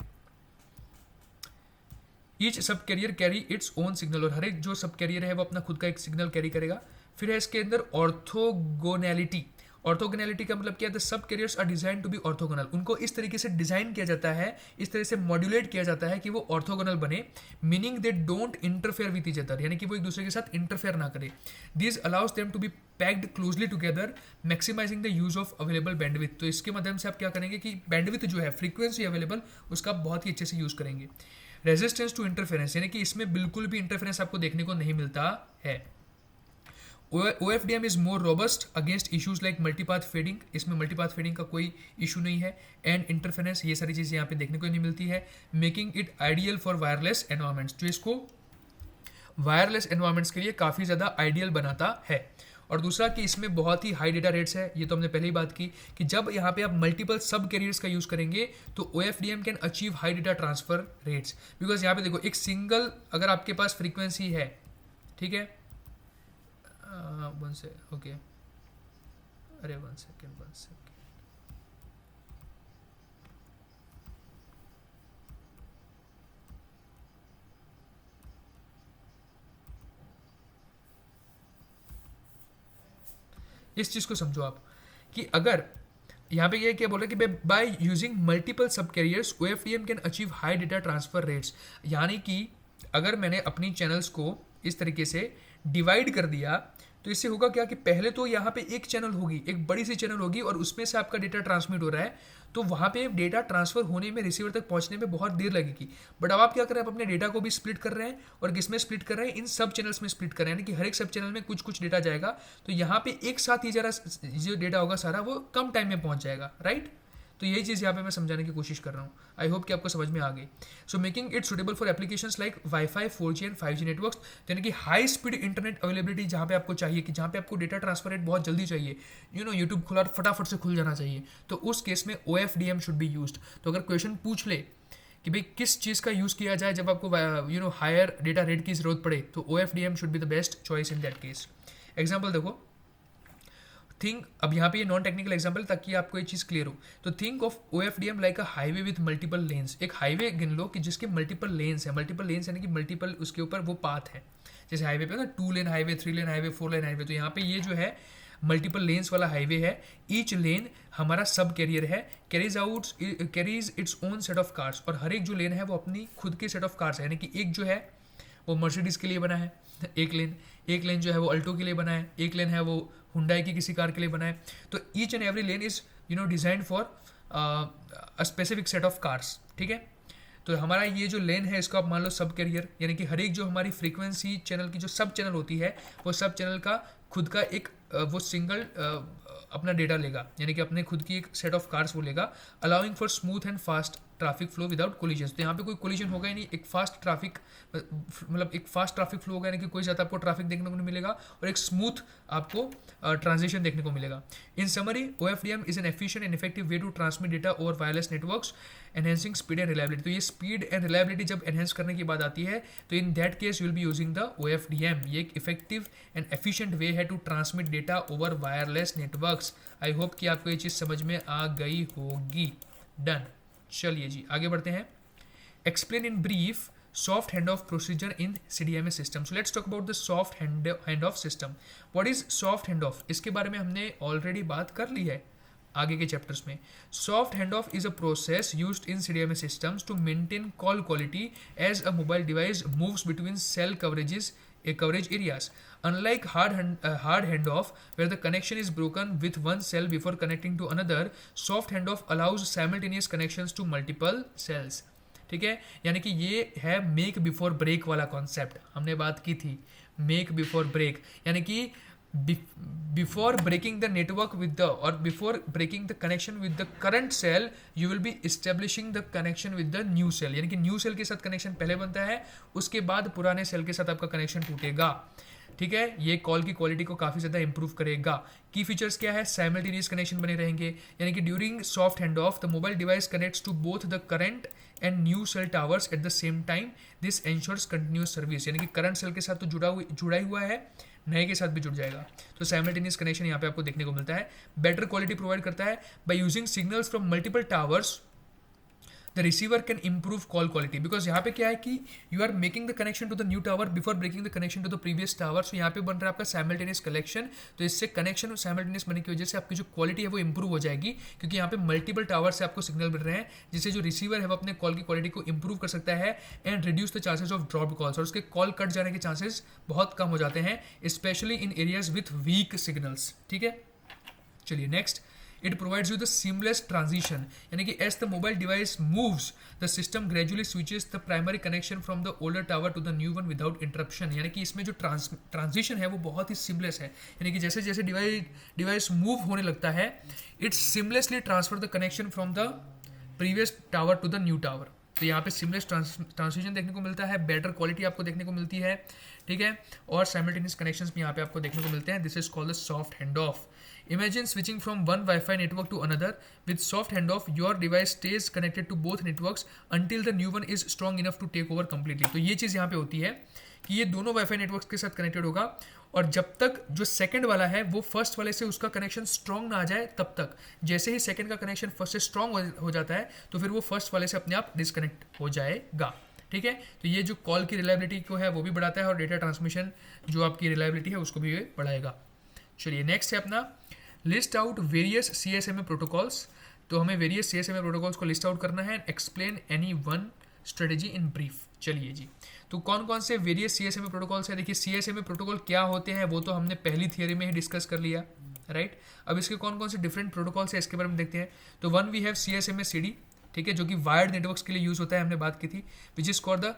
Each sub carrier carry its own signal, और हर एक जो सब कैरियर है वो अपना खुद का एक सिग्नल कैरी करेगा। फिर है इसके अंदर ऑर्थोगोनैलिटी। ऑर्थोगोनैलिटी का मतलब क्या है? The sub carriers are design to be orthogonal. उनको इस तरीके से डिजाइन किया जाता है, इस तरह से मॉड्यूलेट किया जाता है कि वो ऑर्थोगोनल बने, meaning they don't interfere with each other, यानी कि वो एक दूसरे के साथ इंटरफेयर ना करे। This allows them to be packed closely together, maximising the use of available bandwidth. तो इसके माध्यम से आप क्या करेंगे कि बैंडविथ जो है, फ्रीक्वेंसी अवेलेबल, उसका बहुत ही अच्छे से यूज करेंगे। रेजिस्टेंस टू इंटरफेरेंस, यानी कि इसमें बिल्कुल भी इंटरफेरेंस आपको देखने को नहीं मिलता है। OFDM is more robust against issues like multipath fading, इसमें मल्टीपाथ फेडिंग का कोई इशू नहीं है, एंड इंटरफेरेंस, ये सारी चीज़ें यहाँ पे देखने को नहीं मिलती है, making it ideal for wireless environments, जो इसको वायरलेस एनवायरमेंट्स के लिए काफ़ी ज़्यादा आइडियल बनाता है। और दूसरा कि इसमें बहुत ही हाई डेटा रेट्स है, ये तो हमने पहले ही बात की कि जब यहाँ पे आप मल्टीपल सब कैरियर्स का यूज़ करेंगे तो OFDM can achieve high data transfer rates, because यहाँ पे देखो एक सिंगल अगर आपके पास फ्रीक्वेंसी है, ठीक है, वन से ओके, अरे वन सेकेंड इस चीज़ को समझो आप कि अगर यहाँ पे ये क्या बोल रहा है कि बाय यूजिंग मल्टीपल सब carriers OFDM can achieve high data transfer rates, यानी कि अगर मैंने अपनी चैनल्स को इस तरीके से डिवाइड कर दिया तो इससे होगा क्या कि पहले तो यहाँ पे एक चैनल होगी, एक बड़ी सी चैनल होगी और उसमें से आपका डेटा ट्रांसमिट हो रहा है, तो वहाँ पे डेटा ट्रांसफर होने में, रिसीवर तक पहुँचने में बहुत देर लगेगी। बट अब आप क्या कर रहे हैं, आप अपने डेटा को भी स्प्लिट कर रहे हैं, और किस में स्प्लिट कर रहे हैं, इन सब चैनल्स में स्प्लिट कर रहे हैं, यानी कि हर एक सब चैनल में कुछ कुछ डेटा जाएगा, तो यहाँ पे एक साथ ही जरा जो डेटा होगा सारा वो कम टाइम में पहुँच जाएगा, राइट। तो यही चीज़ यहाँ पे मैं समझाने की कोशिश कर रहा हूँ। आई होप कि आपको समझ में आ गई। सो making it suitable for applications like wifi, 4G and 5G networks, यानी कि हाई स्पीड इंटरनेट अवेलेबिलिटी जहाँ पे आपको चाहिए, कि जहाँ पे आपको डेटा ट्रांसफर रेट बहुत जल्दी चाहिए, यूट्यूब खुला फटाफट से खुल जाना चाहिए, तो उस केस में OFDM शुड बी यूज्ड। तो अगर क्वेश्चन पूछ ले कि भाई किस चीज़ का यूज़ किया जाए जब आपको हायर डेटा रेट की ज़रूरत पड़े, तो OFDM should be the best choice in that case. Example देखो, थिंक, अब यहाँ पे ये नॉन टेक्निकल एग्जांपल ताकि आपको ये चीज़ क्लियर हो, तो think of OFDM like a highway with multiple lens. एक हाईवे गिन लो कि जिसके मल्टीपल लेन्स है, मल्टीपल लेन्स यानी कि मल्टीपल उसके ऊपर वो पाथ है। जैसे हाईवे पे ना 2 lane highway, 3 lane highway, 4 lane highway, तो यहाँ पे ये जो है मल्टीपल लेन्स वाला हाईवे है। ईच लेन हमारा सब कैरियर है, carries its own set of cars, और हर एक जो लेन है वो अपनी खुद के सेट ऑफ कार्स है, यानी कि एक जो है वो मर्सिडीज़ के लिए बना है एक लेन जो है वो अल्टो के लिए बना है, एक लेन है वो हुंडई की किसी कार के लिए बना है। तो each and every lane is designed for a specific set of cars, ठीक है। तो हमारा ये जो लेन है इसको आप मान लो सब कैरियर, यानी कि हर एक जो हमारी फ्रीक्वेंसी चैनल की जो सब चैनल होती है, वो सब चैनल का खुद का एक वो सिंगल अपना डेटा लेगा, यानी कि अपने खुद की एक सेट ऑफ कार्स वो लेगा, allowing for smooth and fast traffic flow without collision. तो यहाँ पे कोई कोलिजन होगा ही नहीं, एक फास्ट ट्रैफिक मतलब एक फास्ट ट्रैफिक फ्लो होगा, यानी कि कोई ज़्यादा आपको ट्रैफिक देखने को नहीं मिलेगा, और एक स्मूथ आपको ट्रांजिशन देखने को मिलेगा। In summary, OFDM is an efficient and effective way to transmit data over wireless networks, enhancing speed and reliability. तो ये स्पीड एंड रिलायबिलिटी जब एनहेंस करने की बात आती है, तो in that case you will be using the OFDM। ये एक इफेक्टिव एंड एफिशिएंट वे है to transmit data over wireless networks. I hope कि आपको ये चीज़ समझ में आ गई होगी। डन, चलिए जी आगे बढ़ते हैं। Explain in brief soft handoff procedure in CDMA system. So let's talk about the soft handoff system. What is soft handoff? इसके बारे में हमने ऑलरेडी बात कर ली है आगे के चैप्टर्स में। Soft handoff is a process used in CDMA systems to maintain call quality as a mobile device moves between cell coverage areas. Unlike hard handoff, where the connection is broken with one cell before connecting to another, soft handoff allows simultaneous connections to multiple cells. ठीक है, यानी कि ये है make before break वाला concept, हमने बात की थी मेक बिफोर ब्रेक, यानी कि before breaking the network with the और before breaking the connection with the current cell you will be establishing the connection with the new cell, यानी कि न्यू सेल के साथ कनेक्शन पहले बनता है, उसके बाद पुराने सेल के साथ आपका कनेक्शन टूटेगा। ठीक है, ये कॉल की क्वालिटी को काफ़ी ज़्यादा इंप्रूव करेगा। की फीचर्स क्या है, साइमल्टेनियस कनेक्शन बने रहेंगे, यानी कि during soft hand off the mobile device connects to both the current and new cell towers at the same time, this ensures continuous service, यानी कि करंट सेल के साथ तो जुड़ा ही हुआ है, नए के साथ भी जुड़ जाएगा। तो साइमल्टेनियस कनेक्शन यहाँ पे आपको देखने को मिलता है। बेटर क्वालिटी प्रोवाइड करता है by using signals from multiple towers, the receiver can improve call quality, because यहाँ पे क्या है कि you are making the connection to the new tower before breaking the connection to the previous tower. So यहाँ पे बन रहा है आपका साइमल्टेनियस कनेक्शन, तो इससे कनेक्शन साइमल्टेनियस बनने की वजह से आपकी जो क्वालिटी है वो इंप्रूव हो जाएगी, क्योंकि यहाँ पे मल्टीपल टावर से आपको सिग्नल मिल रहे हैं, जिससे जो रिसीवर है वो अपने कॉल की क्वालिटी को इंप्रूव कर सकता है and reduce the chances of drop calls, और उसके कॉल कट जाने के चांसेस बहुत कम हो जाते हैं, specially in areas with week signals. ठीक है, चलिए next, it provides you the seamless transition, यानी कि as the mobile device moves, the system gradually switches the primary connection from the older tower to the new one without interruption, यानी कि इसमें जो transition है वो बहुत ही सीमलेस है, यानी कि जैसे जैसे डिवाइस मूव होने लगता है, it seamlessly transfer the connection from the previous tower to the new tower। तो यहाँ पे सिमलेस ट्रांसमिशन देखने को मिलता है, बेटर क्वालिटी आपको देखने को मिलती है, ठीक है, और साइमल्टेनियस कनेक्शंस भी यहाँ पे आपको देखने को मिलते हैं। This is called the soft hand of. Imagine switching from one Wi-Fi network to another. With soft handoff, your device stays connected to both networks until the new one is strong enough to take over completely. तो ये चीज़ यहाँ पे होती है कि ये दोनों wifi networks के साथ कनेक्टेड होगा, और जब तक जो सेकंड वाला है वो फर्स्ट वाले से उसका कनेक्शन स्ट्रॉन्ग ना आ जाए तब तक, जैसे ही सेकंड का कनेक्शन फर्स्ट से स्ट्रॉन्ग हो जाता है तो फिर वो फर्स्ट वाले से अपने आप डिसकनेक्ट हो जाएगा। ठीक है, तो ये जो कॉल की रिलायबिलिटी को है वो भी बढ़ाता है, और डेटा ट्रांसमिशन जो आपकी रिलायबिलिटी है उसको भी बढ़ाएगा। चलिए नेक्स्ट है अपना list out various CSMA protocols. तो हमें वेरियस CSMA प्रोटोकॉल्स को लिस्ट आउट करना है, explain any one strategy in brief. चलिए जी, तो कौन कौन से वेरियस CSMA प्रोटोकॉल्स है? देखिए CSMA प्रोटोकॉल क्या होते हैं वो तो हमने पहली थियरी में ही डिस्कस कर लिया, राइट। अब इसके कौन कौन से डिफरेंट प्रोटोकॉल्स है इसके बारे में देखते हैं। तो one we have CSMA CD, ठीक है, जो कि वायर्ड नेटवर्क्स के लिए यूज होता है, हमने बात की थी, which is called the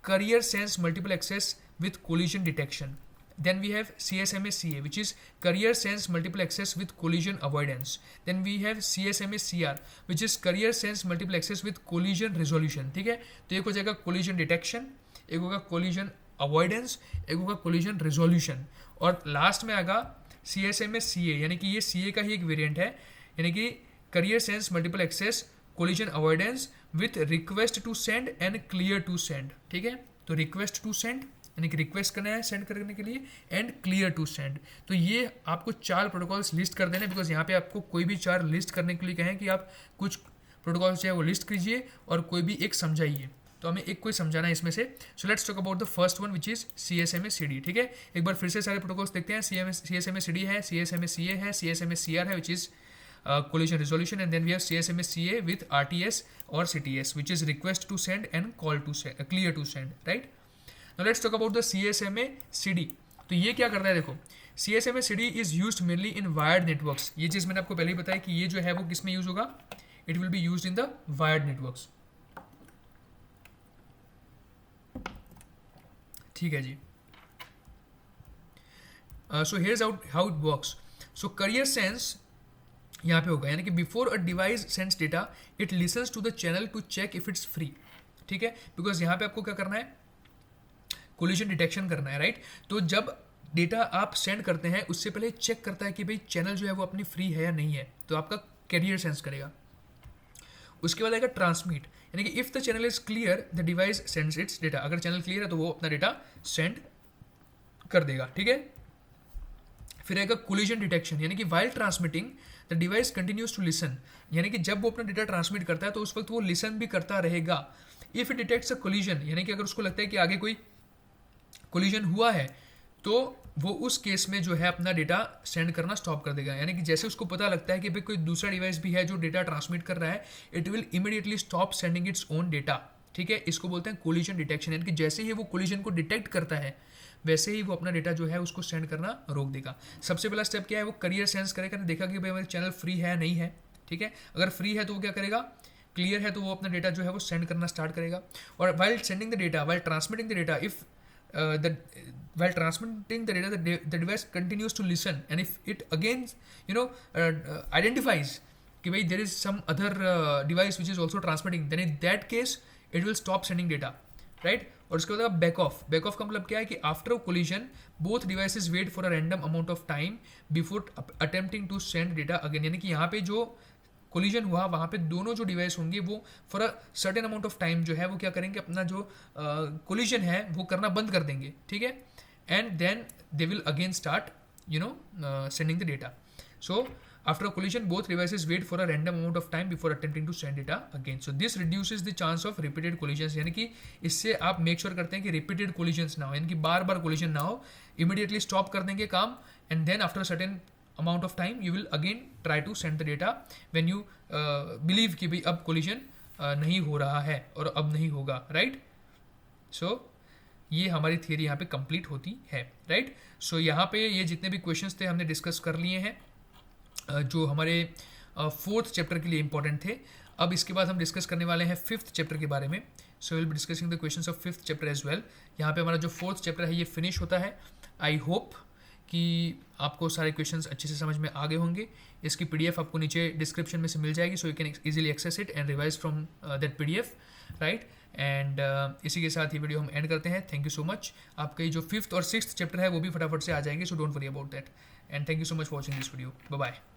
carrier sense multiple access with collision detection. Then we have CSMA CA, which is career sense multiple access with collision avoidance. Then we have CSMA CR, which is career sense multiple access with collision resolution. ठीक है, तो एक हो जाएगा collision detection, एक होगा collision avoidance, एक होगा collision resolution, और लास्ट में आएगा CSMA CA, यानी कि ये CA का ही एक वेरिएंट है, यानी कि career sense multiple access collision avoidance with request to send and clear to send. ठीक है, तो request to send यानी कि रिक्वेस्ट करना है सेंड करने के लिए, एंड क्लियर टू सेंड। तो ये आपको 4 प्रोटोकॉल्स लिस्ट कर देने, बिकॉज यहाँ पे आपको कोई भी 4 लिस्ट करने के लिए कहें कि आप कुछ प्रोटोकॉल्स जो है वो लिस्ट कीजिए और कोई भी एक समझाइए, तो हमें एक कोई समझाना है इसमें से। सो let's talk about the first one which is CSMA CD। ठीक है, एक बार फिर से सारे प्रोटोकॉल्स देखते हैं। CSMA CD है, CSMA CA है, CSMA CR है which is collision resolution, and then we have CSMA CA with RTS or CTS, which is request to send and call to send, clear to send, right? Now let's talk about the CSMA CD। तो ये क्या करता है, देखो CSMA CD is used mainly in wired networks। ये चीज़ मैंने आपको पहले ही बताया कि ये जो है वो किस में यूज होगा, it will be used in the wired networks। ठीक है जी। So here's how it works। So career sense यहाँ पे होगा, यानी कि before a device sends data it listens to the channel to check if it's free. ठीक है, because यहाँ पे आपको क्या करना है, कोलिजन डिटेक्शन करना है, राइट। तो जब डेटा आप सेंड करते हैं उससे पहले चेक करता है कि भाई चैनल जो है वो अपनी फ्री है या नहीं है, तो आपका कैरियर सेंस करेगा। उसके बाद आएगा ट्रांसमिट, यानी कि if the channel is clear the device sends it's data. अगर चैनल क्लियर है तो वो अपना डेटा सेंड कर देगा। ठीक है, फिर आएगा कोलिजन डिटेक्शन, यानी कि while transmitting the device continues to listen, यानी कि जब वो अपना डेटा ट्रांसमिट करता है तो उस वक्त वो लिसन भी करता रहेगा। If it detects a collision, यानी कि अगर उसको लगता है कि आगे कोई कोलिजन हुआ है तो वो उस केस में जो है अपना डेटा सेंड करना स्टॉप कर देगा। यानी कि जैसे उसको पता लगता है कि भाई कोई दूसरा डिवाइस भी है जो डेटा ट्रांसमिट कर रहा है, it will immediately stop sending its own data. ठीक है, इसको बोलते हैं कोलिजन डिटेक्शन, यानी कि जैसे ही वो कोलिजन को डिटेक्ट करता है वैसे ही वो अपना डेटा जो है उसको सेंड करना रोक देगा। सबसे पहला स्टेप क्या है, वो करियर सेंस करेगा, देखा कि भाई हमारे चैनल फ्री है नहीं है। ठीक है, अगर फ्री है तो वो क्या करेगा, क्लियर है तो वो अपना डेटा जो है वो सेंड करना स्टार्ट करेगा। और while sending the data, while transmitting the data, if while transmitting the data the device continues to listen, and if it again identifies कि भाई there is some other device which is also transmitting, then in that case it will stop sending data, right? और उसके बाद back of, back of का मतलब क्या है कि after collision both devices wait for a random amount of time before attempting to send data again, यानी कि यहाँ पे जो कोलिजन हुआ वहाँ पे दोनों जो डिवाइस होंगे वो for a certain amount of time जो है वो क्या करेंगे, अपना जो कोलिजन है वो करना बंद कर देंगे। ठीक है, and then they will again start sending the data. So after a collision both devices wait for a random amount of time before attempting to send data again, so this reduces the chance of repeated collisions, यानी कि इससे आप make sure करते हैं कि repeated collisions ना हो, यानी कि बार बार collision ना हो, immediately stop कर देंगे काम, and then after a certain amount of time you will again try to send the data when you believe कि भाई अब collision नहीं हो रहा है और अब नहीं होगा, right? So ये हमारी थियरी यहाँ पे कंप्लीट होती है, राइट। सो यहाँ पे ये जितने भी क्वेश्चंस थे हमने डिस्कस कर लिए हैं जो हमारे 4th चैप्टर के लिए इंपॉर्टेंट थे। अब इसके बाद हम डिस्कस करने वाले हैं 5th चैप्टर के बारे में। So will be discussing the questions of 5th chapter as well. यहाँ पे हमारा जो 4th चैप्टर है ये फिनिश होता है। आई होप कि आपको सारे क्वेश्चंस अच्छे से समझ में आ गए होंगे। इसकी PDF आपको नीचे डिस्क्रिप्शन में से मिल जाएगी, so you can easily access it and revise from that PDF, right. And इसी के साथ ये वीडियो हम एंड करते हैं। Thank you so much. आपके जो 5th और 6th चैप्टर है वो भी फटाफट से आ जाएंगे, so don't worry about that. And thank you so much for watching this video. Bye bye.